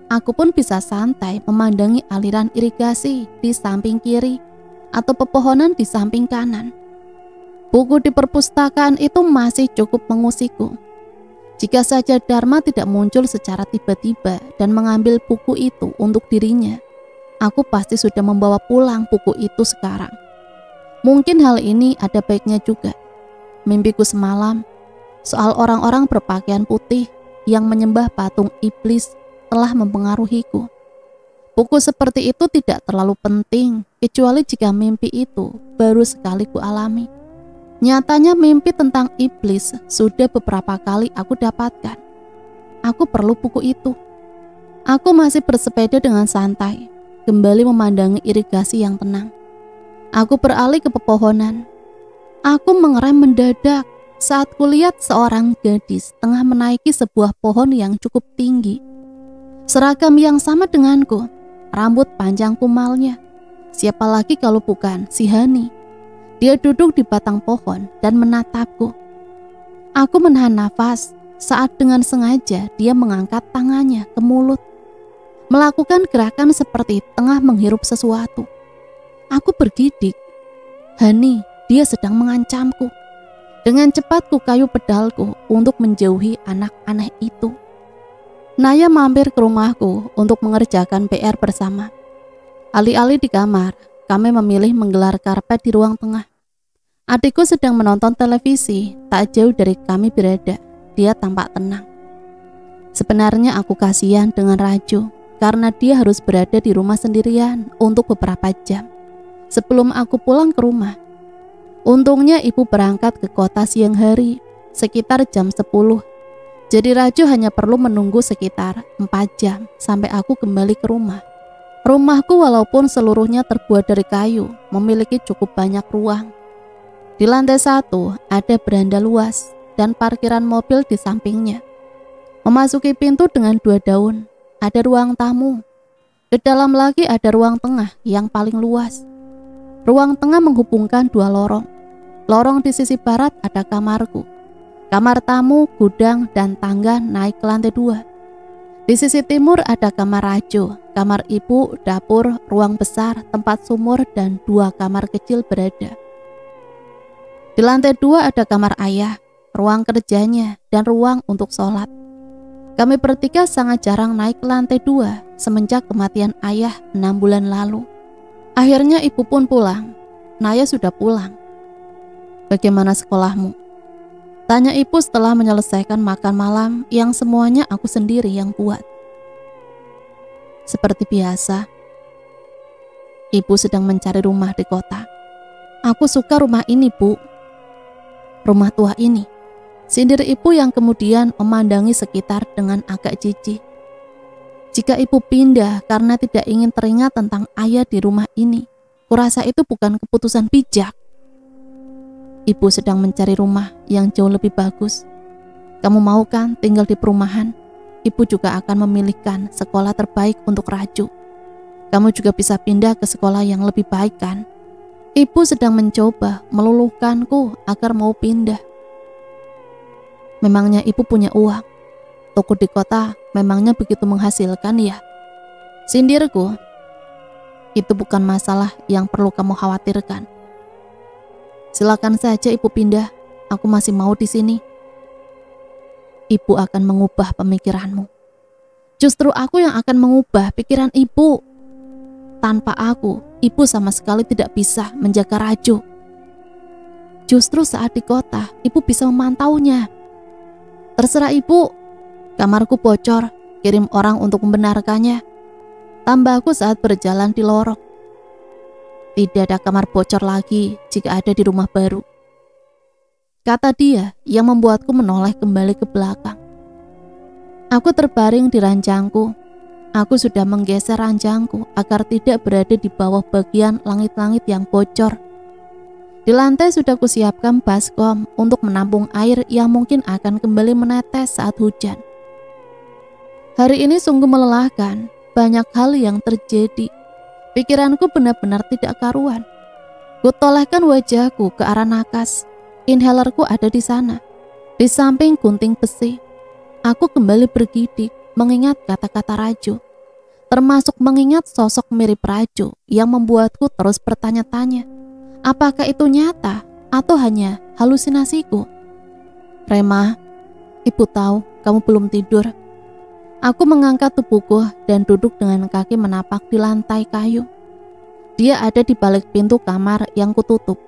Aku pun bisa santai memandangi aliran irigasi di samping kiri atau pepohonan di samping kanan. Buku di perpustakaan itu masih cukup mengusikku. Jika saja Dharma tidak muncul secara tiba-tiba dan mengambil buku itu untuk dirinya, aku pasti sudah membawa pulang buku itu sekarang. Mungkin hal ini ada baiknya juga. Mimpiku semalam soal orang-orang berpakaian putih yang menyembah patung iblis telah mempengaruhiku. Buku seperti itu tidak terlalu penting, kecuali jika mimpi itu baru sekali kualami. Nyatanya mimpi tentang iblis sudah beberapa kali aku dapatkan. Aku perlu buku itu. Aku masih bersepeda dengan santai, kembali memandangi irigasi yang tenang. Aku beralih ke pepohonan. Aku mengerem mendadak saat kulihat seorang gadis tengah menaiki sebuah pohon yang cukup tinggi. Seragam yang sama denganku, rambut panjang kumalnya. Siapa lagi kalau bukan si Hani? Dia duduk di batang pohon dan menatapku. Aku menahan nafas saat dengan sengaja dia mengangkat tangannya ke mulut, melakukan gerakan seperti tengah menghirup sesuatu. Aku bergidik. Hani, dia sedang mengancamku. Dengan cepat ku kayu pedalku untuk menjauhi anak aneh itu. Naya mampir ke rumahku untuk mengerjakan PR bersama. Alih-alih di kamar, kami memilih menggelar karpet di ruang tengah. Adikku sedang menonton televisi, tak jauh dari kami berada. Dia tampak tenang. Sebenarnya aku kasihan dengan Raju, karena dia harus berada di rumah sendirian untuk beberapa jam sebelum aku pulang ke rumah. Untungnya ibu berangkat ke kota siang hari, sekitar jam 10. Jadi Raju hanya perlu menunggu sekitar 4 jam sampai aku kembali ke rumah. Rumahku walaupun seluruhnya terbuat dari kayu, memiliki cukup banyak ruang. Di lantai 1 ada beranda luas dan parkiran mobil di sampingnya. Memasuki pintu dengan 2 daun, ada ruang tamu. Ke dalam lagi ada ruang tengah yang paling luas. Ruang tengah menghubungkan 2 lorong. Lorong di sisi barat ada kamarku. Kamar tamu, gudang, dan tangga naik ke lantai 2. Di sisi timur ada kamar Raju, kamar ibu, dapur, ruang besar, tempat sumur, dan 2 kamar kecil berada. Di lantai 2 ada kamar ayah, ruang kerjanya, dan ruang untuk sholat. Kami bertiga sangat jarang naik ke lantai 2 semenjak kematian ayah 6 bulan lalu. Akhirnya ibu pun pulang. Naya sudah pulang. Bagaimana sekolahmu? Tanya ibu setelah menyelesaikan makan malam yang semuanya aku sendiri yang buat. Seperti biasa, ibu sedang mencari rumah di kota. Aku suka rumah ini, Bu. Rumah tua ini. Sindir ibu yang kemudian memandangi sekitar dengan agak jijik. Jika ibu pindah karena tidak ingin teringat tentang ayah di rumah ini, kurasa itu bukan keputusan bijak. Ibu sedang mencari rumah yang jauh lebih bagus. Kamu mau kan tinggal di perumahan? Ibu juga akan memilihkan sekolah terbaik untuk Raju. Kamu juga bisa pindah ke sekolah yang lebih baik kan? Ibu sedang mencoba meluluhkanku agar mau pindah. Memangnya ibu punya uang? Toko di kota memangnya begitu menghasilkan ya? Sindirku. Itu bukan masalah yang perlu kamu khawatirkan. Silakan saja ibu pindah, aku masih mau di sini. Ibu akan mengubah pemikiranmu. Justru aku yang akan mengubah pikiran ibu. Tanpa aku, ibu sama sekali tidak bisa menjaga Raju. Justru saat di kota, ibu bisa memantaunya. Terserah ibu, kamarku bocor, kirim orang untuk membenarkannya. Tambahku saat berjalan di lorong. Tidak ada kamar bocor lagi jika ada di rumah baru, kata dia yang membuatku menoleh kembali ke belakang. Aku terbaring di ranjangku. Aku sudah menggeser ranjangku agar tidak berada di bawah bagian langit-langit yang bocor. Di lantai sudah kusiapkan baskom untuk menampung air yang mungkin akan kembali menetes saat hujan. Hari ini sungguh melelahkan, banyak hal yang terjadi. Pikiranku benar-benar tidak karuan. Kutolehkan wajahku ke arah nakas. Inhalerku ada di sana, di samping gunting besi. Aku kembali bergidik mengingat kata-kata Rajo, termasuk mengingat sosok mirip Rajo yang membuatku terus bertanya-tanya, apakah itu nyata atau hanya halusinasiku? Rema, ibu tahu kamu belum tidur. Aku mengangkat tubuhku dan duduk dengan kaki menapak di lantai kayu. Dia ada di balik pintu kamar yang kututup.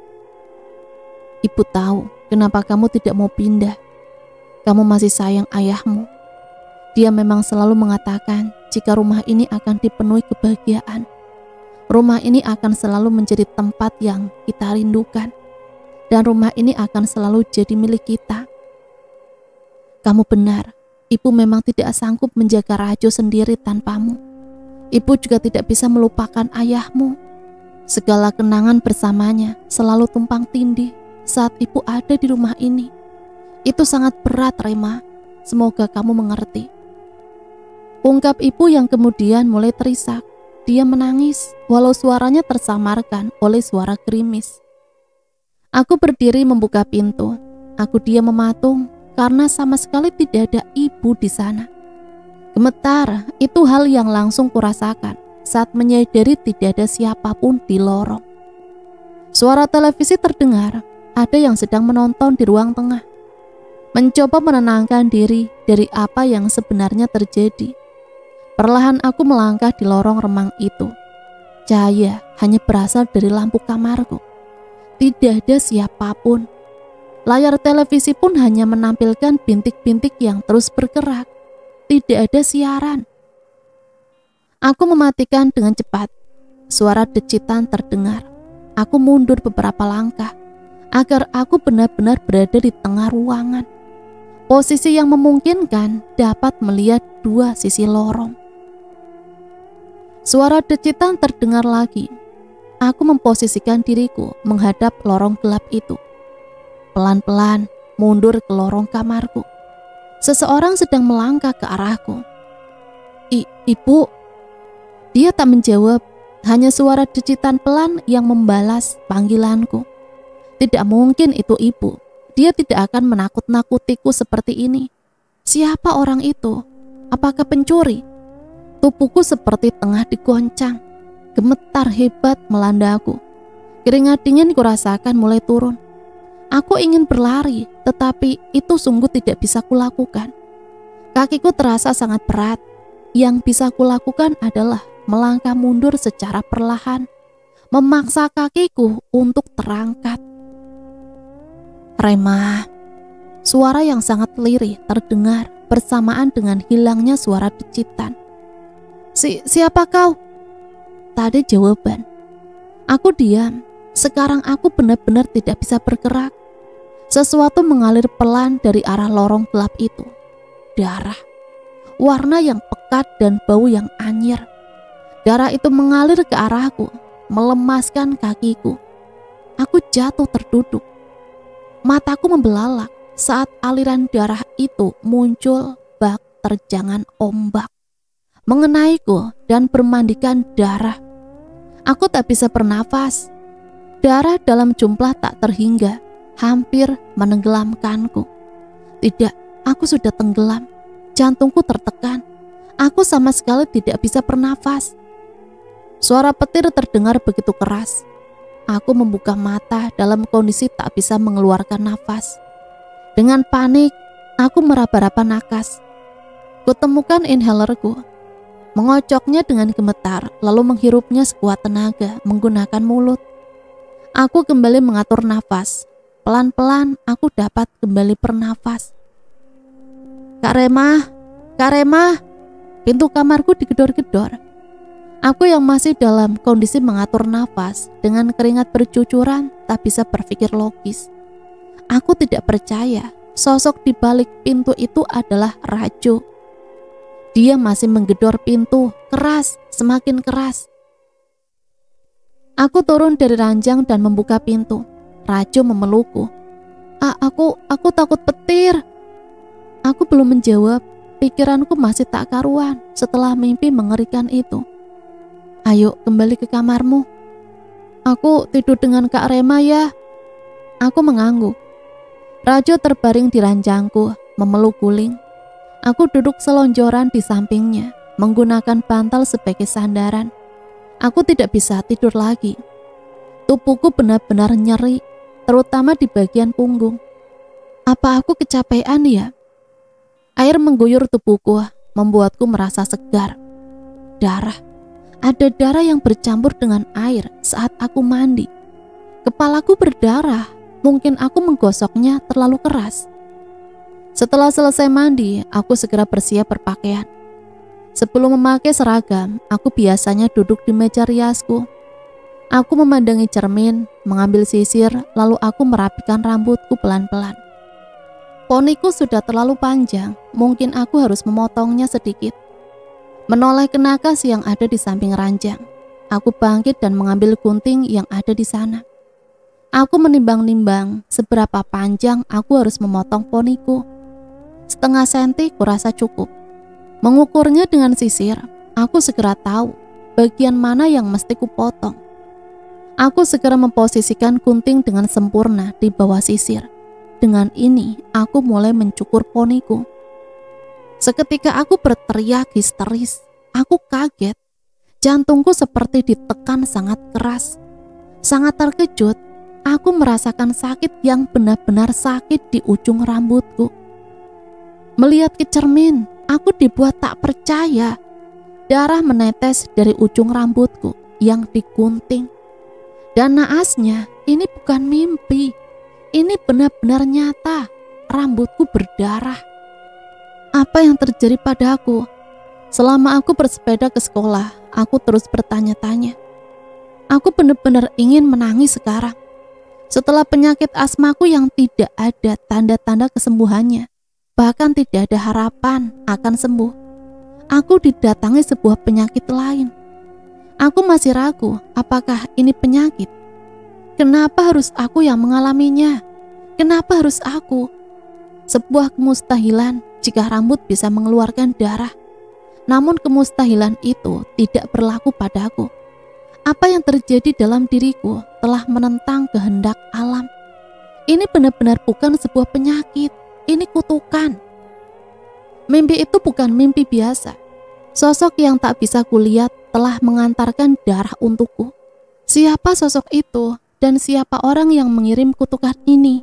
Ibu tahu kenapa kamu tidak mau pindah. Kamu masih sayang ayahmu. Dia memang selalu mengatakan jika rumah ini akan dipenuhi kebahagiaan. Rumah ini akan selalu menjadi tempat yang kita rindukan. Dan rumah ini akan selalu jadi milik kita. Kamu benar, ibu memang tidak sanggup menjaga Rajo sendiri tanpamu. Ibu juga tidak bisa melupakan ayahmu. Segala kenangan bersamanya selalu tumpang tindih saat ibu ada di rumah ini. Itu sangat berat, Rema. Semoga kamu mengerti. Ungkap ibu yang kemudian mulai terisak. Dia menangis, walau suaranya tersamarkan oleh suara gerimis. Aku berdiri membuka pintu. Aku diam mematung karena sama sekali tidak ada ibu di sana. Gemetar, itu hal yang langsung kurasakan saat menyadari tidak ada siapapun di lorong. Suara televisi terdengar. Ada yang sedang menonton di ruang tengah. Mencoba menenangkan diri dari apa yang sebenarnya terjadi. Perlahan aku melangkah di lorong remang itu. Cahaya hanya berasal dari lampu kamarku. Tidak ada siapapun. Layar televisi pun hanya menampilkan bintik-bintik yang terus bergerak. Tidak ada siaran. Aku mematikan dengan cepat. Suara decitan terdengar. Aku mundur beberapa langkah agar aku benar-benar berada di tengah ruangan. Posisi yang memungkinkan dapat melihat dua sisi lorong. Suara decitan terdengar lagi. Aku memposisikan diriku menghadap lorong gelap itu. Pelan-pelan mundur ke lorong kamarku. Seseorang sedang melangkah ke arahku. Ibu. Dia tak menjawab, hanya suara decitan pelan yang membalas panggilanku. Tidak mungkin itu ibu. Dia tidak akan menakut-nakutiku seperti ini. Siapa orang itu? Apakah pencuri? Tubuhku seperti tengah digoncang. Gemetar hebat melanda aku. Keringat dingin kurasakan mulai turun. Aku ingin berlari, tetapi itu sungguh tidak bisa kulakukan. Kakiku terasa sangat berat. Yang bisa kulakukan adalah melangkah mundur secara perlahan, memaksa kakiku untuk terangkat. Rema, suara yang sangat lirih terdengar bersamaan dengan hilangnya suara decitan. Siapa kau? Tak ada jawaban. Aku diam. Sekarang aku benar-benar tidak bisa bergerak. Sesuatu mengalir pelan dari arah lorong gelap itu. Darah. Warna yang pekat dan bau yang anyir. Darah itu mengalir ke arahku, melemaskan kakiku. Aku jatuh terduduk. Mataku membelalak saat aliran darah itu muncul bak terjangan ombak, mengenaiku dan bermandikan darah. Aku tak bisa bernafas. Darah dalam jumlah tak terhingga hampir menenggelamkanku. Tidak, aku sudah tenggelam. Jantungku tertekan. Aku sama sekali tidak bisa bernafas. Suara petir terdengar begitu keras. Aku membuka mata dalam kondisi tak bisa mengeluarkan nafas. Dengan panik, aku meraba-raba nakas. Kutemukan inhalerku. Mengocoknya dengan gemetar, lalu menghirupnya sekuat tenaga menggunakan mulut. Aku kembali mengatur nafas. Pelan-pelan aku dapat kembali bernafas. Kak Rema, pintu kamarku digedor-gedor. Aku yang masih dalam kondisi mengatur nafas dengan keringat bercucuran tak bisa berpikir logis. Aku tidak percaya sosok di balik pintu itu adalah Rajo. Dia masih menggedor pintu, keras, semakin keras. Aku turun dari ranjang dan membuka pintu. Rajo memelukku. Aku takut petir. Aku belum menjawab. Pikiranku masih tak karuan setelah mimpi mengerikan itu. Ayo kembali ke kamarmu. Aku tidur dengan Kak Rema ya. Aku mengangguk. Rajo terbaring di ranjangku, memeluk guling. Aku duduk selonjoran di sampingnya, menggunakan bantal sebagai sandaran. Aku tidak bisa tidur lagi. Tubuhku benar-benar nyeri, terutama di bagian punggung. Apa aku kecapean ya? Air mengguyur tubuhku, membuatku merasa segar. Darah. Ada darah yang bercampur dengan air saat aku mandi. Kepalaku berdarah, mungkin aku menggosoknya terlalu keras. Setelah selesai mandi, aku segera bersiap berpakaian. Sebelum memakai seragam, aku biasanya duduk di meja riasku. Aku memandangi cermin, mengambil sisir, lalu aku merapikan rambutku pelan-pelan. Poniku sudah terlalu panjang, mungkin aku harus memotongnya sedikit. Menoleh ke nakas yang ada di samping ranjang, aku bangkit dan mengambil gunting yang ada di sana. Aku menimbang-nimbang seberapa panjang aku harus memotong poniku. 0,5 senti kurasa cukup. Mengukurnya dengan sisir, aku segera tahu bagian mana yang mesti kupotong. Aku segera memposisikan gunting dengan sempurna di bawah sisir. Dengan ini, aku mulai mencukur poniku. Seketika aku berteriak histeris. Aku kaget. Jantungku seperti ditekan sangat keras. Sangat terkejut, aku merasakan sakit yang benar-benar sakit di ujung rambutku. Melihat ke cermin, aku dibuat tak percaya. Darah menetes dari ujung rambutku yang digunting. Dan naasnya, ini bukan mimpi. Ini benar-benar nyata. Rambutku berdarah. Apa yang terjadi padaku? Selama aku bersepeda ke sekolah, aku terus bertanya-tanya. Aku benar-benar ingin menangis sekarang. Setelah penyakit asmaku yang tidak ada tanda-tanda kesembuhannya, bahkan tidak ada harapan akan sembuh, aku didatangi sebuah penyakit lain. Aku masih ragu apakah ini penyakit. Kenapa harus aku yang mengalaminya? Kenapa harus aku? Sebuah kemustahilan jika rambut bisa mengeluarkan darah. Namun kemustahilan itu tidak berlaku padaku. Apa yang terjadi dalam diriku telah menentang kehendak alam. Ini benar-benar bukan sebuah penyakit. Ini kutukan. Mimpi itu bukan mimpi biasa. Sosok yang tak bisa kulihat telah mengantarkan darah untukku. Siapa sosok itu dan siapa orang yang mengirim kutukan ini?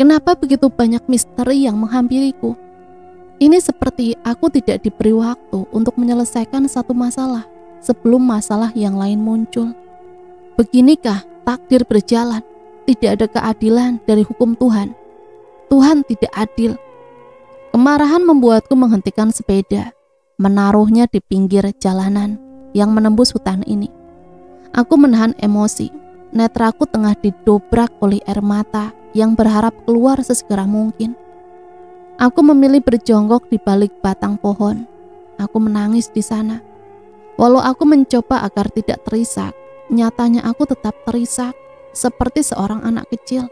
Kenapa begitu banyak misteri yang menghampiriku? Ini seperti aku tidak diberi waktu untuk menyelesaikan satu masalah sebelum masalah yang lain muncul. Beginikah takdir berjalan? Tidak ada keadilan dari hukum Tuhan. Tuhan tidak adil. Kemarahan membuatku menghentikan sepeda, menaruhnya di pinggir jalanan yang menembus hutan ini. Aku menahan emosi. Netraku tengah didobrak oleh air mata yang berharap keluar sesegera mungkin. Aku memilih berjongkok di balik batang pohon. Aku menangis di sana. Walau aku mencoba agar tidak terisak, nyatanya aku tetap terisak seperti seorang anak kecil.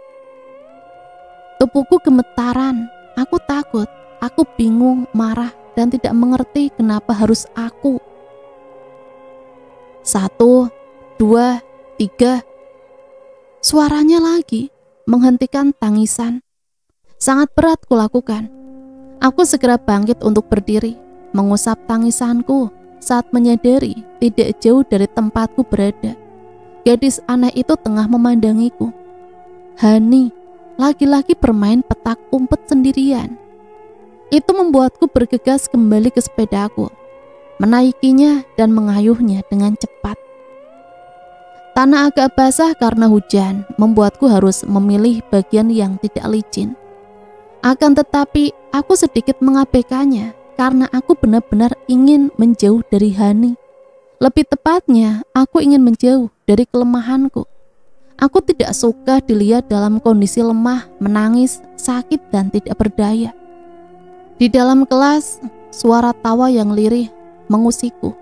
Tubuhku gemetaran. Aku takut, aku bingung, marah, dan tidak mengerti kenapa harus aku. 1, 2, 3. Suaranya lagi menghentikan tangisan. Sangat berat kulakukan. Aku segera bangkit untuk berdiri, mengusap tangisanku saat menyadari tidak jauh dari tempatku berada. Gadis aneh itu tengah memandangiku. Hani, lagi-lagi bermain petak umpet sendirian. Itu membuatku bergegas kembali ke sepedaku, menaikinya dan mengayuhnya dengan cepat. Tanah agak basah karena hujan, membuatku harus memilih bagian yang tidak licin. Akan tetapi, aku sedikit mengabaikannya karena aku benar-benar ingin menjauh dari Hani. Lebih tepatnya, aku ingin menjauh dari kelemahanku. Aku tidak suka dilihat dalam kondisi lemah, menangis, sakit, dan tidak berdaya. Di dalam kelas, suara tawa yang lirih mengusikku.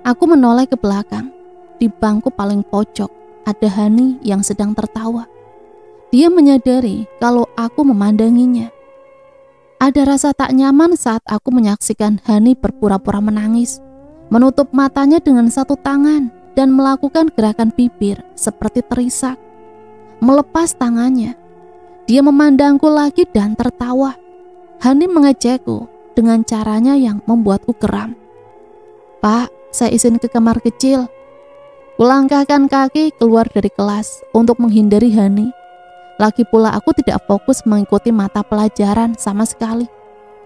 Aku menoleh ke belakang. Di bangku paling pojok ada Hani yang sedang tertawa. Dia menyadari kalau aku memandanginya. Ada rasa tak nyaman saat aku menyaksikan Hani berpura-pura menangis, menutup matanya dengan satu tangan dan melakukan gerakan bibir seperti terisak. Melepas tangannya, dia memandangku lagi dan tertawa. Hani mengejekku dengan caranya yang membuatku geram. "Pak, saya izin ke kamar kecil." Kulangkahkan kaki keluar dari kelas untuk menghindari Hani. Lagi pula aku tidak fokus mengikuti mata pelajaran sama sekali.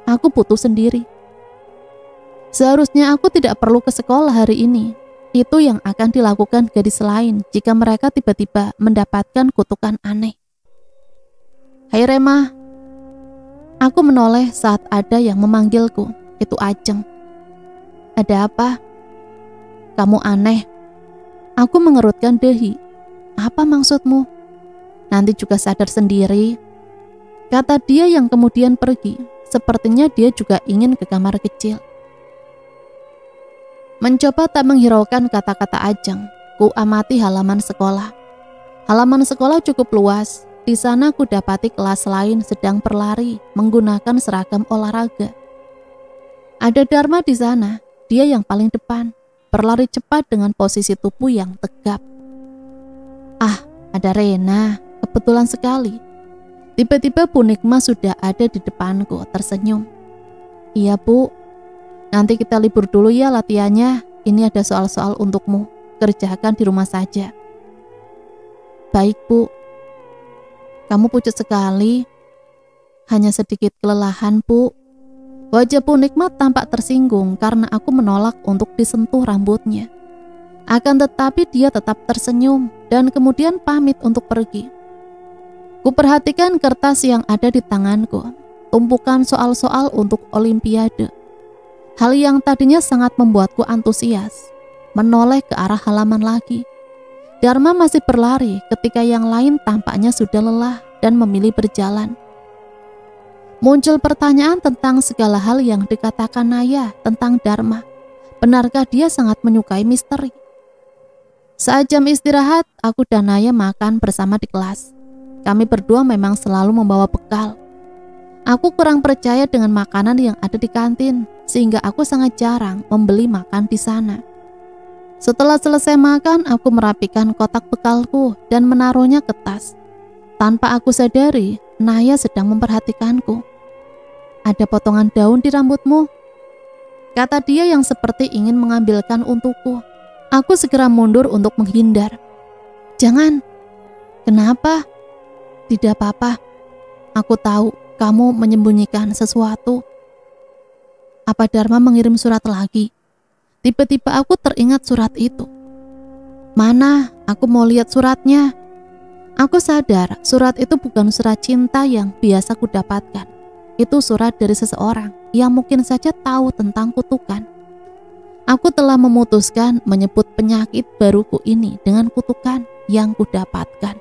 Aku butuh sendiri. Seharusnya aku tidak perlu ke sekolah hari ini. Itu yang akan dilakukan gadis lain jika mereka tiba-tiba mendapatkan kutukan aneh. "Hai Rema." Aku menoleh saat ada yang memanggilku. Itu Ajeng. "Ada apa?" "Kamu aneh." Aku mengerutkan dahi. "Apa maksudmu?" "Nanti juga sadar sendiri," kata dia yang kemudian pergi. Sepertinya dia juga ingin ke kamar kecil. Mencoba tak menghiraukan kata-kata Ajeng, ku amati halaman sekolah. Halaman sekolah cukup luas. Di sana ku dapati kelas lain sedang berlari menggunakan seragam olahraga. Ada Dharma di sana, dia yang paling depan, berlari cepat dengan posisi tubuh yang tegap. "Ah, ada Rena, kebetulan sekali." Tiba-tiba Bu Nikma sudah ada di depanku, tersenyum. "Iya Bu, nanti kita libur dulu ya latihannya. Ini ada soal-soal untukmu, kerjakan di rumah saja." "Baik Bu." "Kamu pucat sekali." "Hanya sedikit kelelahan Bu." Wajah Bu Nikma tampak tersinggung karena aku menolak untuk disentuh rambutnya. Akan tetapi dia tetap tersenyum dan kemudian pamit untuk pergi. Kuperhatikan kertas yang ada di tanganku, tumpukan soal-soal untuk olimpiade. Hal yang tadinya sangat membuatku antusias, menoleh ke arah halaman lagi. Dharma masih berlari ketika yang lain tampaknya sudah lelah dan memilih berjalan. Muncul pertanyaan tentang segala hal yang dikatakan Naya tentang Dharma. Benarkah dia sangat menyukai misteri? Saat jam istirahat, aku dan Naya makan bersama di kelas. Kami berdua memang selalu membawa bekal. Aku kurang percaya dengan makanan yang ada di kantin, sehingga aku sangat jarang membeli makan di sana. Setelah selesai makan, aku merapikan kotak bekalku dan menaruhnya ke tas. Tanpa aku sadari, Naya sedang memperhatikanku. "Ada potongan daun di rambutmu," kata dia yang seperti ingin mengambilkan untukku. Aku segera mundur untuk menghindar. "Jangan." "Kenapa?" "Tidak apa-apa. Aku tahu kamu menyembunyikan sesuatu." "Apa Dharma mengirim surat lagi?" Tiba-tiba aku teringat surat itu. "Mana? Aku mau lihat suratnya." Aku sadar surat itu bukan surat cinta yang biasa ku dapatkan. Itu surat dari seseorang yang mungkin saja tahu tentang kutukan. Aku telah memutuskan menyebut penyakit baruku ini dengan kutukan yang ku dapatkan.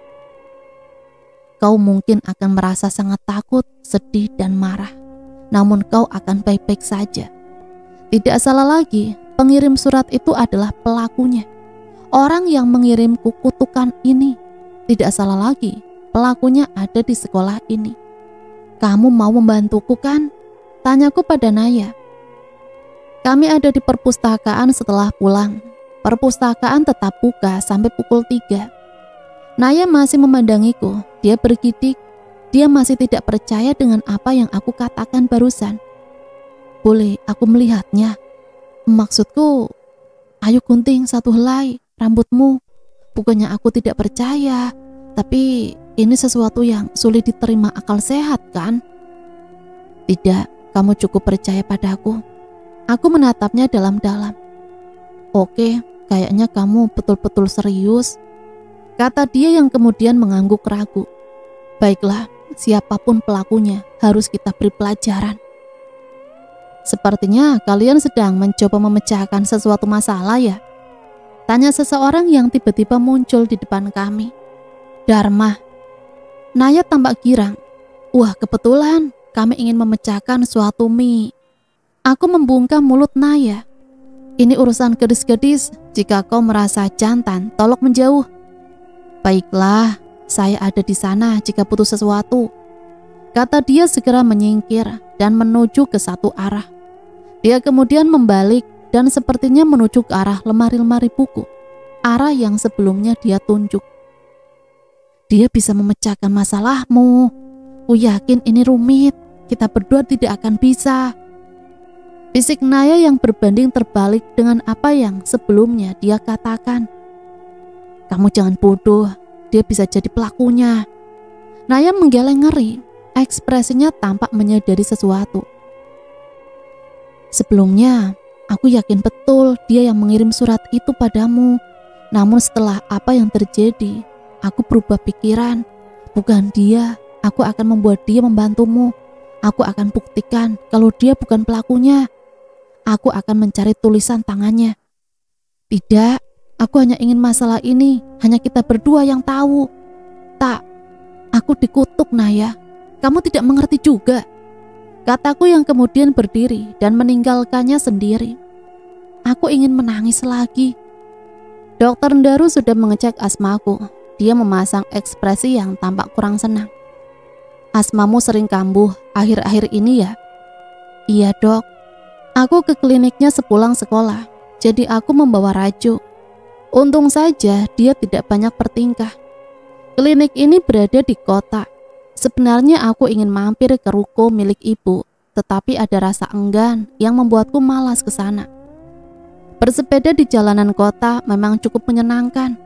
Kau mungkin akan merasa sangat takut, sedih, dan marah. Namun kau akan baik-baik saja. Tidak salah lagi, pengirim surat itu adalah pelakunya. Orang yang mengirimku kutukan ini. Tidak salah lagi, pelakunya ada di sekolah ini. "Kamu mau membantuku kan?" tanyaku pada Naya. Kami ada di perpustakaan setelah pulang. Perpustakaan tetap buka sampai pukul 3. Naya masih memandangiku. Dia bergidik. Dia masih tidak percaya dengan apa yang aku katakan barusan. "Boleh aku melihatnya?" "Maksudku, ayo gunting satu helai rambutmu. Bukannya aku tidak percaya, tapi ini sesuatu yang sulit diterima akal sehat kan?" "Tidak, kamu cukup percaya padaku." Aku menatapnya dalam-dalam. "Oke, kayaknya kamu betul-betul serius," kata dia yang kemudian mengangguk ragu. "Baiklah, siapapun pelakunya harus kita beri pelajaran." "Sepertinya kalian sedang mencoba memecahkan sesuatu masalah ya?" tanya seseorang yang tiba-tiba muncul di depan kami. "Dharma." Naya tampak girang. "Wah, kebetulan kami ingin memecahkan suatu Aku membungkam mulut Naya. Ini urusan gadis-gadis, jika kau merasa jantan, tolong menjauh. Baiklah, saya ada di sana jika butuh sesuatu, kata dia segera menyingkir dan menuju ke satu arah. Dia kemudian membalik dan sepertinya menuju ke arah lemari-lemari buku, arah yang sebelumnya dia tunjuk. Dia bisa memecahkan masalahmu. Ku yakin ini rumit, kita berdua tidak akan bisa. Bisik Naya yang berbanding terbalik dengan apa yang sebelumnya dia katakan. Kamu jangan bodoh, dia bisa jadi pelakunya. Naya menggeleng ngeri, ekspresinya tampak menyadari sesuatu. Sebelumnya, aku yakin betul dia yang mengirim surat itu padamu. Namun setelah apa yang terjadi, aku berubah pikiran. Bukan dia, aku akan membuat dia membantumu. Aku akan buktikan kalau dia bukan pelakunya. Aku akan mencari tulisan tangannya. Tidak, aku hanya ingin masalah ini hanya kita berdua yang tahu. Tak, aku dikutuk Naya. Kamu tidak mengerti juga, kataku yang kemudian berdiri dan meninggalkannya sendiri. Aku ingin menangis lagi. Dokter Ndaru sudah mengecek asmaku. Dia memasang ekspresi yang tampak kurang senang. Asmamu sering kambuh akhir-akhir ini ya? Iya dok. Aku ke kliniknya sepulang sekolah, jadi aku membawa Raju. Untung saja dia tidak banyak bertingkah. Klinik ini berada di kota. Sebenarnya aku ingin mampir ke ruko milik ibu, tetapi ada rasa enggan yang membuatku malas ke sana. Bersepeda di jalanan kota memang cukup menyenangkan.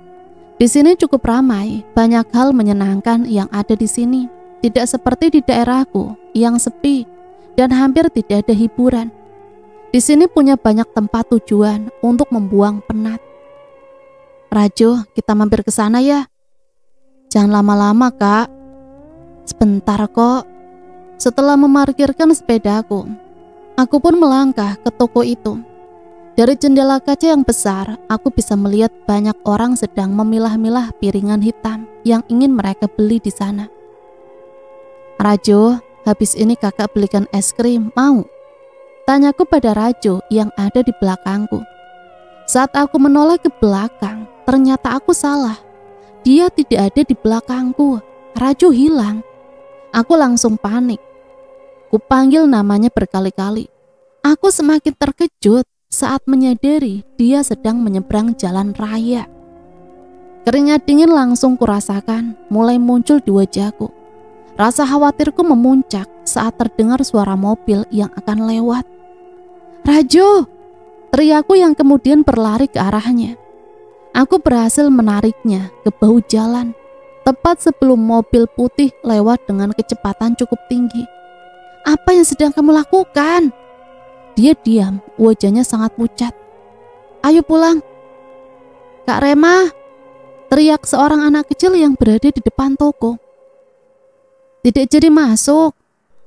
Di sini cukup ramai, banyak hal menyenangkan yang ada di sini. Tidak seperti di daerahku yang sepi dan hampir tidak ada hiburan. Di sini punya banyak tempat tujuan untuk membuang penat. Rajo, kita mampir ke sana ya. Jangan lama-lama, Kak. Sebentar kok. Setelah memarkirkan sepedaku, aku pun melangkah ke toko itu. Dari jendela kaca yang besar, aku bisa melihat banyak orang sedang memilah-milah piringan hitam yang ingin mereka beli di sana. Rajo, habis ini kakak belikan es krim, mau? Tanyaku pada Rajo yang ada di belakangku. Saat aku menoleh ke belakang, ternyata aku salah. Dia tidak ada di belakangku. Rajo hilang. Aku langsung panik. Kupanggil namanya berkali-kali. Aku semakin terkejut saat menyadari dia sedang menyeberang jalan raya. Keringat dingin langsung kurasakan mulai muncul di wajahku. Rasa khawatirku memuncak saat terdengar suara mobil yang akan lewat. Rajo! Teriakku yang kemudian berlari ke arahnya. Aku berhasil menariknya ke bahu jalan, tepat sebelum mobil putih lewat dengan kecepatan cukup tinggi. Apa yang sedang kamu lakukan? Dia diam, wajahnya sangat pucat. Ayo pulang. Kak Rema, teriak seorang anak kecil yang berada di depan toko. Tidak jadi masuk.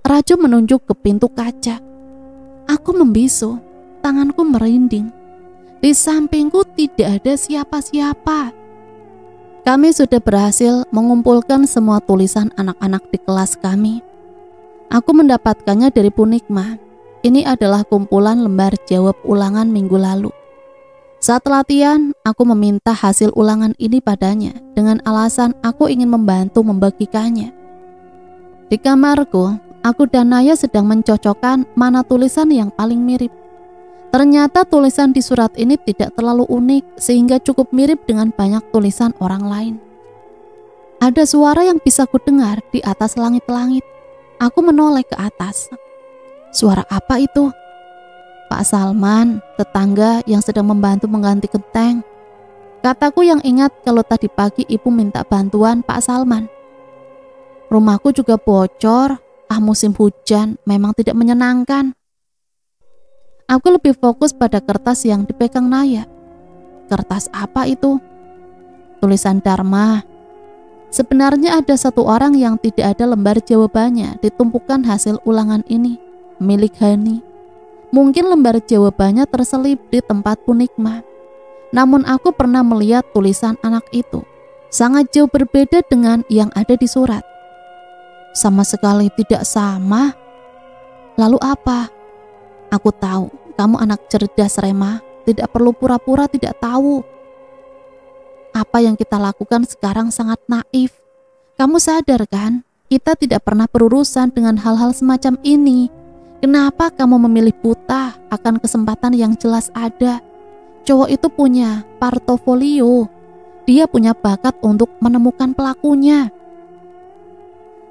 Rajo menunjuk ke pintu kaca. Aku membisu, tanganku merinding. Di sampingku tidak ada siapa-siapa. Kami sudah berhasil mengumpulkan semua tulisan anak-anak di kelas kami. Aku mendapatkannya dari Bu Nikma. Ini adalah kumpulan lembar jawab ulangan minggu lalu. Saat latihan, aku meminta hasil ulangan ini padanya dengan alasan aku ingin membantu membagikannya. Di kamarku, aku dan Naya sedang mencocokkan mana tulisan yang paling mirip. Ternyata tulisan di surat ini tidak terlalu unik sehingga cukup mirip dengan banyak tulisan orang lain. Ada suara yang bisa kudengar di atas langit-langit. Aku menoleh ke atas. Suara apa itu? Pak Salman, tetangga yang sedang membantu mengganti genteng. Kataku yang ingat kalau tadi pagi ibu minta bantuan Pak Salman. Rumahku juga bocor. Musim hujan memang tidak menyenangkan. Aku lebih fokus pada kertas yang dipegang Naya. Kertas apa itu? Tulisan Dharma. Sebenarnya ada satu orang yang tidak ada lembar jawabannya ditumpukan hasil ulangan ini, milik Hani. Mungkin lembar jawabannya terselip di tempat Bu Nikma. Namun aku pernah melihat tulisan anak itu. Sangat jauh berbeda dengan yang ada di surat. Sama sekali tidak sama. Lalu apa? Aku tahu kamu anak cerdas, Rema. Tidak perlu pura-pura tidak tahu. Apa yang kita lakukan sekarang sangat naif. Kamu sadar kan? Kita tidak pernah berurusan dengan hal-hal semacam ini. Kenapa kamu memilih buta akan kesempatan yang jelas ada? Cowok itu punya portofolio. Dia punya bakat untuk menemukan pelakunya.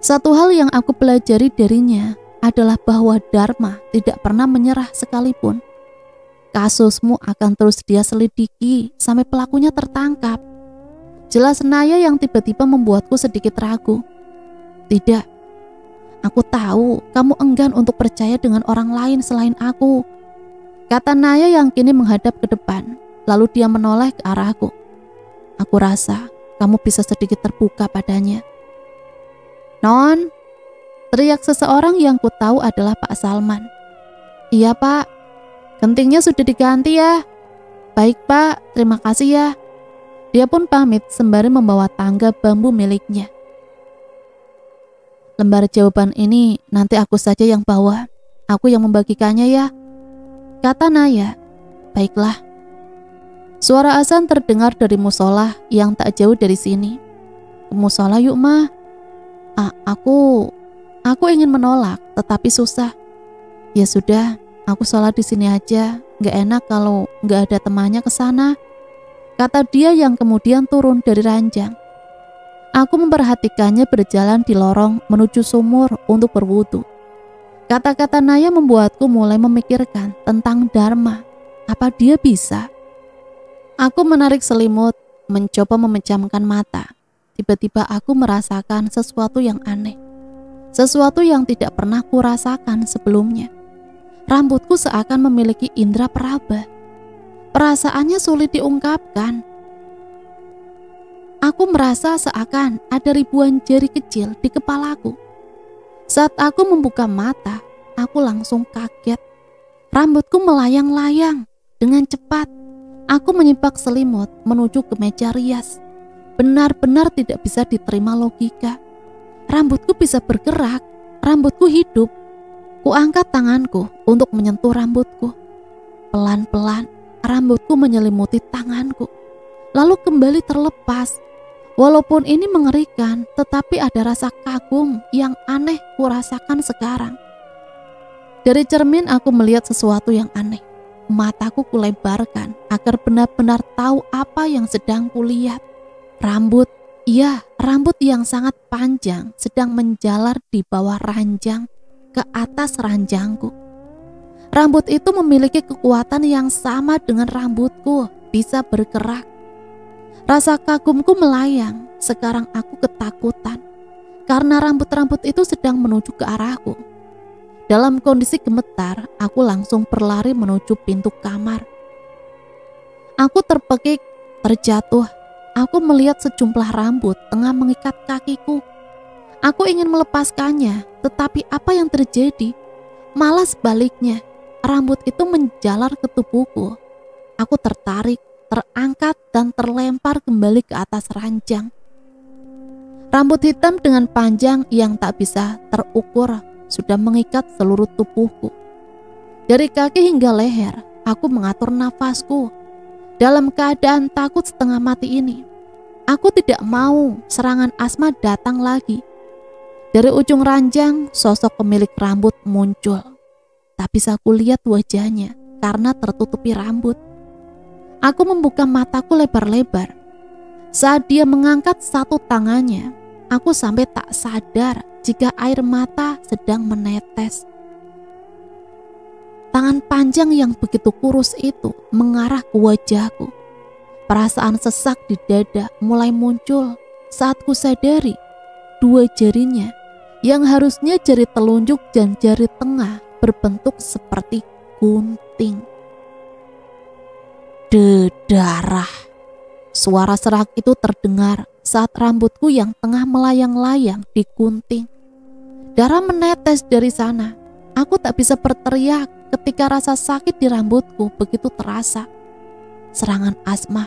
Satu hal yang aku pelajari darinya adalah bahwa Dharma tidak pernah menyerah sekalipun. Kasusmu akan terus dia selidiki sampai pelakunya tertangkap. Jelas Naya yang tiba-tiba membuatku sedikit ragu. Tidak, aku tahu kamu enggan untuk percaya dengan orang lain selain aku, kata Naya yang kini menghadap ke depan. Lalu dia menoleh ke arahku. Aku rasa kamu bisa sedikit terbuka padanya. Non, teriak seseorang yang ku tahu adalah Pak Salman. Iya Pak, gentingnya sudah diganti ya. Baik Pak, terima kasih ya. Dia pun pamit sembari membawa tangga bambu miliknya. Lembar jawaban ini nanti aku saja yang bawa. Aku yang membagikannya ya, kata Naya. Baiklah. Suara azan terdengar dari musola yang tak jauh dari sini. Ke musola yuk Ma. Aku ingin menolak, tetapi susah. Ya sudah, aku sholat di sini aja. Gak enak kalau gak ada temannya ke sana, kata dia yang kemudian turun dari ranjang. Aku memperhatikannya berjalan di lorong menuju sumur untuk berwudu. Kata-kata Naya membuatku mulai memikirkan tentang Dharma. Apa dia bisa? Aku menarik selimut, mencoba memejamkan mata. Tiba-tiba aku merasakan sesuatu yang aneh. Sesuatu yang tidak pernah kurasakan sebelumnya. Rambutku seakan memiliki indera peraba. Perasaannya sulit diungkapkan. Aku merasa seakan ada ribuan jari kecil di kepalaku. Saat aku membuka mata, aku langsung kaget. Rambutku melayang-layang dengan cepat. Aku menyipak selimut menuju ke meja rias. Benar-benar tidak bisa diterima logika. Rambutku bisa bergerak, rambutku hidup. Kuangkat tanganku untuk menyentuh rambutku. Pelan-pelan, rambutku menyelimuti tanganku, lalu kembali terlepas. Walaupun ini mengerikan, tetapi ada rasa kagum yang aneh kurasakan sekarang. Dari cermin aku melihat sesuatu yang aneh. Mataku kulebarkan agar benar-benar tahu apa yang sedang kulihat. Rambut, iya, rambut yang sangat panjang sedang menjalar di bawah ranjang ke atas ranjangku. Rambut itu memiliki kekuatan yang sama dengan rambutku, bisa bergerak. Rasa kagumku melayang. Sekarang aku ketakutan karena rambut-rambut itu sedang menuju ke arahku. Dalam kondisi gemetar, aku langsung berlari menuju pintu kamar. Aku terpekik, terjatuh. Aku melihat sejumlah rambut tengah mengikat kakiku. Aku ingin melepaskannya, tetapi apa yang terjadi? Malah sebaliknya, rambut itu menjalar ke tubuhku. Aku tertarik, terangkat dan terlempar kembali ke atas ranjang. Rambut hitam dengan panjang yang tak bisa terukur sudah mengikat seluruh tubuhku. Dari kaki hingga leher, aku mengatur nafasku. Dalam keadaan takut setengah mati ini, aku tidak mau serangan asma datang lagi. Dari ujung ranjang, sosok pemilik rambut muncul. Tak bisa kulihat wajahnya karena tertutupi rambut. Aku membuka mataku lebar-lebar. Saat dia mengangkat satu tangannya, aku sampai tak sadar jika air mata sedang menetes. Tangan panjang yang begitu kurus itu mengarah ke wajahku. Perasaan sesak di dada mulai muncul saat ku sadari dua jarinya yang harusnya jari telunjuk dan jari tengah berbentuk seperti gunting. Darah. Suara serak itu terdengar saat rambutku yang tengah melayang-layang digunting. Darah menetes dari sana. Aku tak bisa berteriak ketika rasa sakit di rambutku begitu terasa. Serangan asma.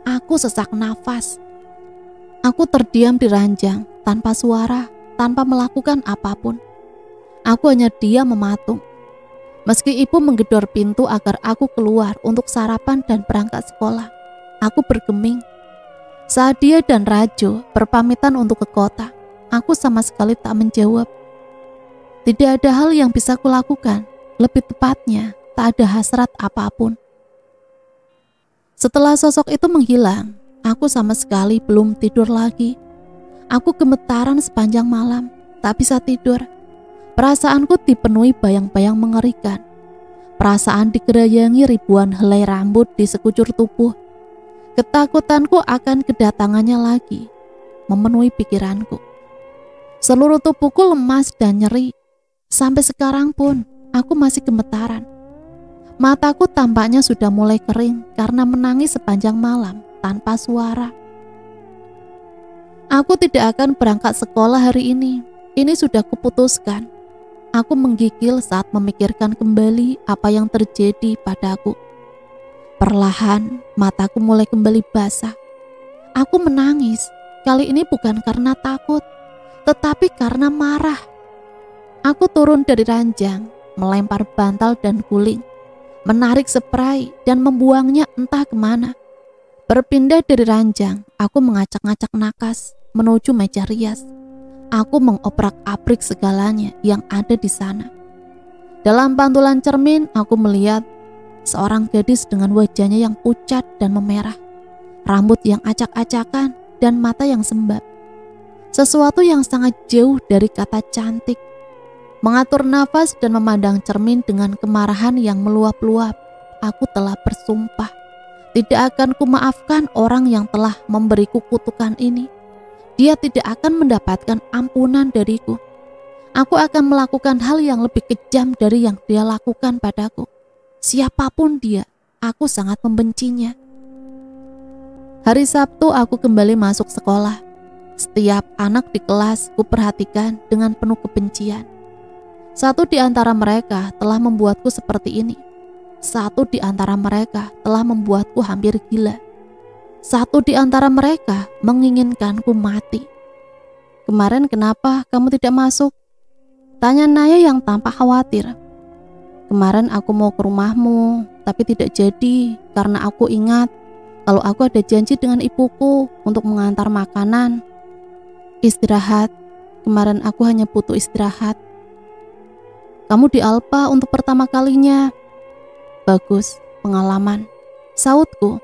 Aku sesak nafas. Aku terdiam di ranjang tanpa suara, tanpa melakukan apapun. Aku hanya diam mematung. Meski ibu menggedor pintu agar aku keluar untuk sarapan dan berangkat sekolah, aku bergeming. Saat dia dan Rajo berpamitan untuk ke kota, aku sama sekali tak menjawab. Tidak ada hal yang bisa kulakukan, lebih tepatnya tak ada hasrat apapun. Setelah sosok itu menghilang, aku sama sekali belum tidur lagi. Aku gemetaran sepanjang malam, tak bisa tidur. Perasaanku dipenuhi bayang-bayang mengerikan. Perasaan digerayangi ribuan helai rambut di sekujur tubuh. Ketakutanku akan kedatangannya lagi memenuhi pikiranku. Seluruh tubuhku lemas dan nyeri. Sampai sekarang pun aku masih gemetaran. Mataku tampaknya sudah mulai kering karena menangis sepanjang malam tanpa suara. Aku tidak akan berangkat sekolah hari ini. Ini sudah kuputuskan. Aku menggigil saat memikirkan kembali apa yang terjadi padaku. Perlahan, mataku mulai kembali basah. Aku menangis. Kali ini bukan karena takut, tetapi karena marah. Aku turun dari ranjang, melempar bantal dan guling, menarik spray dan membuangnya entah kemana. Berpindah dari ranjang, aku mengacak-ngacak nakas menuju meja rias. Aku mengoprak-aprik segalanya yang ada di sana. Dalam pantulan cermin, aku melihat seorang gadis dengan wajahnya yang pucat dan memerah, rambut yang acak-acakan, dan mata yang sembab. Sesuatu yang sangat jauh dari kata cantik. Mengatur nafas dan memandang cermin dengan kemarahan yang meluap-luap, aku telah bersumpah tidak akan kumaafkan orang yang telah memberiku kutukan ini. Dia tidak akan mendapatkan ampunan dariku. Aku akan melakukan hal yang lebih kejam dari yang dia lakukan padaku. Siapapun dia, aku sangat membencinya. Hari Sabtu aku kembali masuk sekolah. Setiap anak di kelas kuperhatikan dengan penuh kebencian. Satu di antara mereka telah membuatku seperti ini. Satu di antara mereka telah membuatku hampir gila. Satu di antara mereka menginginkanku mati. Kemarin kenapa kamu tidak masuk? Tanya Naya yang tampak khawatir. Kemarin aku mau ke rumahmu, tapi tidak jadi karena aku ingat kalau aku ada janji dengan ibuku untuk mengantar makanan. Istirahat, kemarin aku hanya butuh istirahat. Kamu di Alpa untuk pertama kalinya. Bagus, pengalaman, sautku.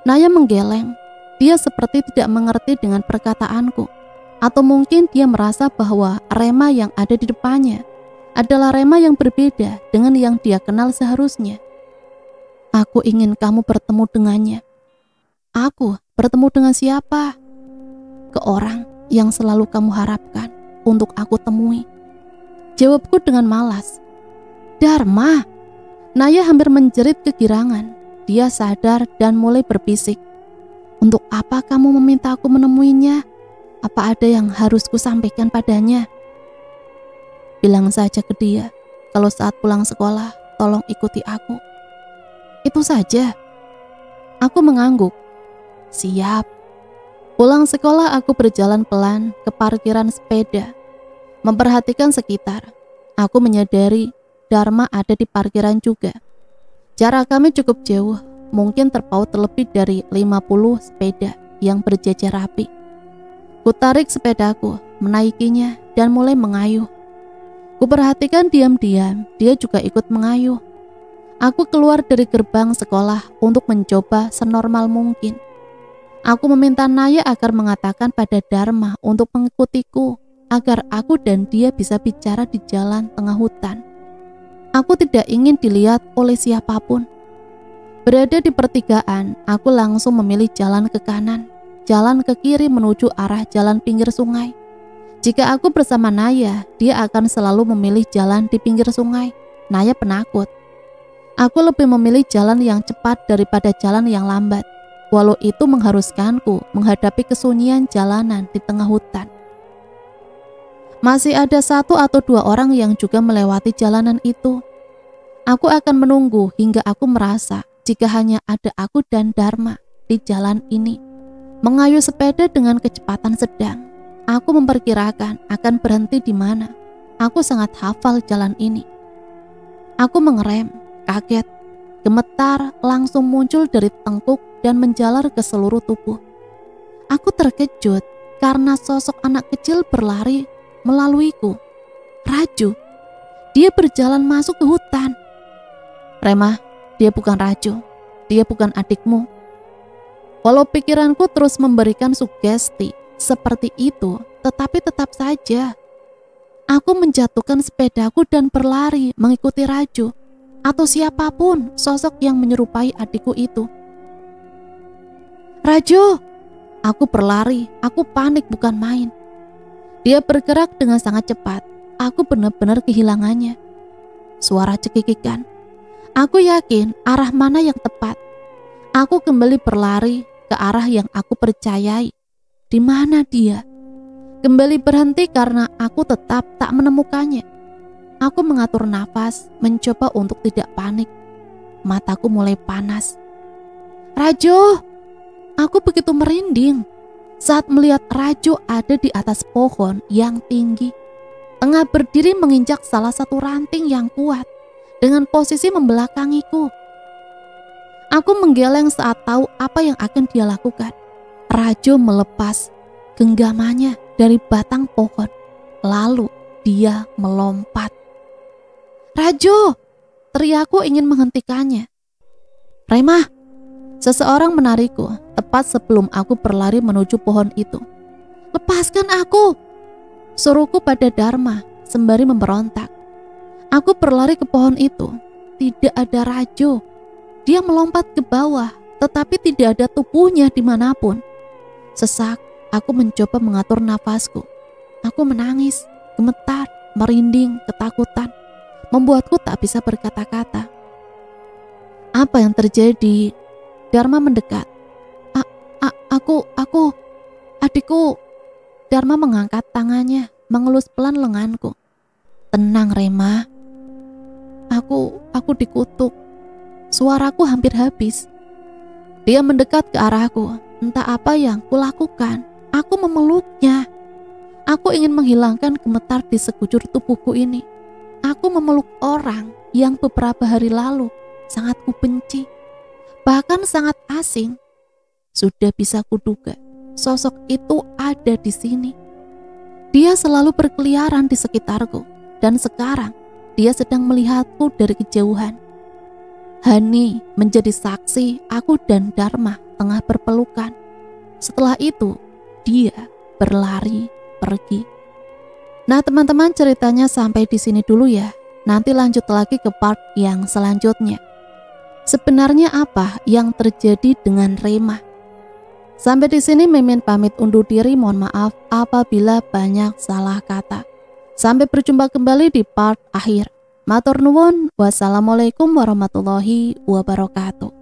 Naya menggeleng. Dia seperti tidak mengerti dengan perkataanku. Atau mungkin dia merasa bahwa Rema yang ada di depannya adalah Rema yang berbeda dengan yang dia kenal seharusnya. Aku ingin kamu bertemu dengannya. Aku bertemu dengan siapa? Ke orang yang selalu kamu harapkan untuk aku temui. Jawabku dengan malas. Dharma. Naya hampir menjerit kegirangan. Dia sadar dan mulai berbisik. Untuk apa kamu meminta aku menemuinya? Apa ada yang harus kusampaikan padanya? Bilang saja ke dia, kalau saat pulang sekolah, tolong ikuti aku. Itu saja. Aku mengangguk. Siap. Pulang sekolah aku berjalan pelan ke parkiran sepeda. Memperhatikan sekitar. Aku menyadari Dharma ada di parkiran juga. Jarak kami cukup jauh, mungkin terpaut terlebih dari 50 sepeda yang berjajar rapi. Kutarik sepedaku, menaikinya dan mulai mengayuh. Kuperhatikan diam-diam, dia juga ikut mengayuh. Aku keluar dari gerbang sekolah untuk mencoba senormal mungkin. Aku meminta Naya agar mengatakan pada Dharma untuk mengikutiku, agar aku dan dia bisa bicara di jalan tengah hutan. Aku tidak ingin dilihat oleh siapapun. Berada di pertigaan, aku langsung memilih jalan ke kanan, jalan ke kiri menuju arah jalan pinggir sungai. Jika aku bersama Naya, dia akan selalu memilih jalan di pinggir sungai. Naya penakut. Aku lebih memilih jalan yang cepat daripada jalan yang lambat, walau itu mengharuskanku menghadapi kesunyian jalanan di tengah hutan. Masih ada 1 atau 2 orang yang juga melewati jalanan itu. Aku akan menunggu hingga aku merasa jika hanya ada aku dan Dharma di jalan ini, mengayuh sepeda dengan kecepatan sedang. Aku memperkirakan akan berhenti di mana. Aku sangat hafal jalan ini. Aku mengerem, kaget. Gemetar langsung muncul dari tengkuk dan menjalar ke seluruh tubuh. Aku terkejut karena sosok anak kecil berlari melaluiku. Raju. Dia berjalan masuk ke hutan. Rema, dia bukan Raju. Dia bukan adikmu. Walau pikiranku terus memberikan sugesti seperti itu, tetapi tetap saja aku menjatuhkan sepedaku dan berlari mengikuti Raju atau siapapun sosok yang menyerupai adikku itu. Raju! Aku berlari, aku panik bukan main. Dia bergerak dengan sangat cepat. Aku benar-benar kehilangannya. Suara cekikikan. Aku yakin arah mana yang tepat. Aku kembali berlari ke arah yang aku percayai. Di mana dia? Kembali berhenti karena aku tetap tak menemukannya. Aku mengatur nafas, mencoba untuk tidak panik. Mataku mulai panas. Raju! Aku begitu merinding saat melihat Raju ada di atas pohon yang tinggi, tengah berdiri menginjak salah satu ranting yang kuat dengan posisi membelakangiku. Aku menggeleng saat tahu apa yang akan dia lakukan. Raju melepas genggamannya dari batang pohon, lalu dia melompat. Raju! Teriakku ingin menghentikannya. Rema! Seseorang menarikku tepat sebelum aku berlari menuju pohon itu. Lepaskan aku! Suruhku pada Dharma sembari memberontak. Aku berlari ke pohon itu. Tidak ada Raju. Dia melompat ke bawah, tetapi tidak ada tubuhnya dimanapun. Sesak, aku mencoba mengatur nafasku. Aku menangis, gemetar, merinding, ketakutan. Membuatku tak bisa berkata-kata. Apa yang terjadi? Dharma mendekat. Adikku. Dharma mengangkat tangannya, mengelus pelan lenganku. Tenang, Rema. Aku dikutuk. Suaraku hampir habis. Dia mendekat ke arahku. Entah apa yang kulakukan. Aku memeluknya. Aku ingin menghilangkan gemetar di sekujur tubuhku ini. Aku memeluk orang yang beberapa hari lalu sangat kubenci, bahkan sangat asing. Sudah bisa kuduga, sosok itu ada di sini. Dia selalu berkeliaran di sekitarku, dan sekarang dia sedang melihatku dari kejauhan. Hani menjadi saksi aku dan Dharma tengah berpelukan. Setelah itu, dia berlari pergi. Nah teman-teman, ceritanya sampai di sini dulu ya. Nanti lanjut lagi ke part yang selanjutnya. Sebenarnya apa yang terjadi dengan Rema? Sampai di sini Mimin pamit undur diri. Mohon maaf apabila banyak salah kata. Sampai berjumpa kembali di part akhir. Matur nuwun. Wassalamualaikum warahmatullahi wabarakatuh.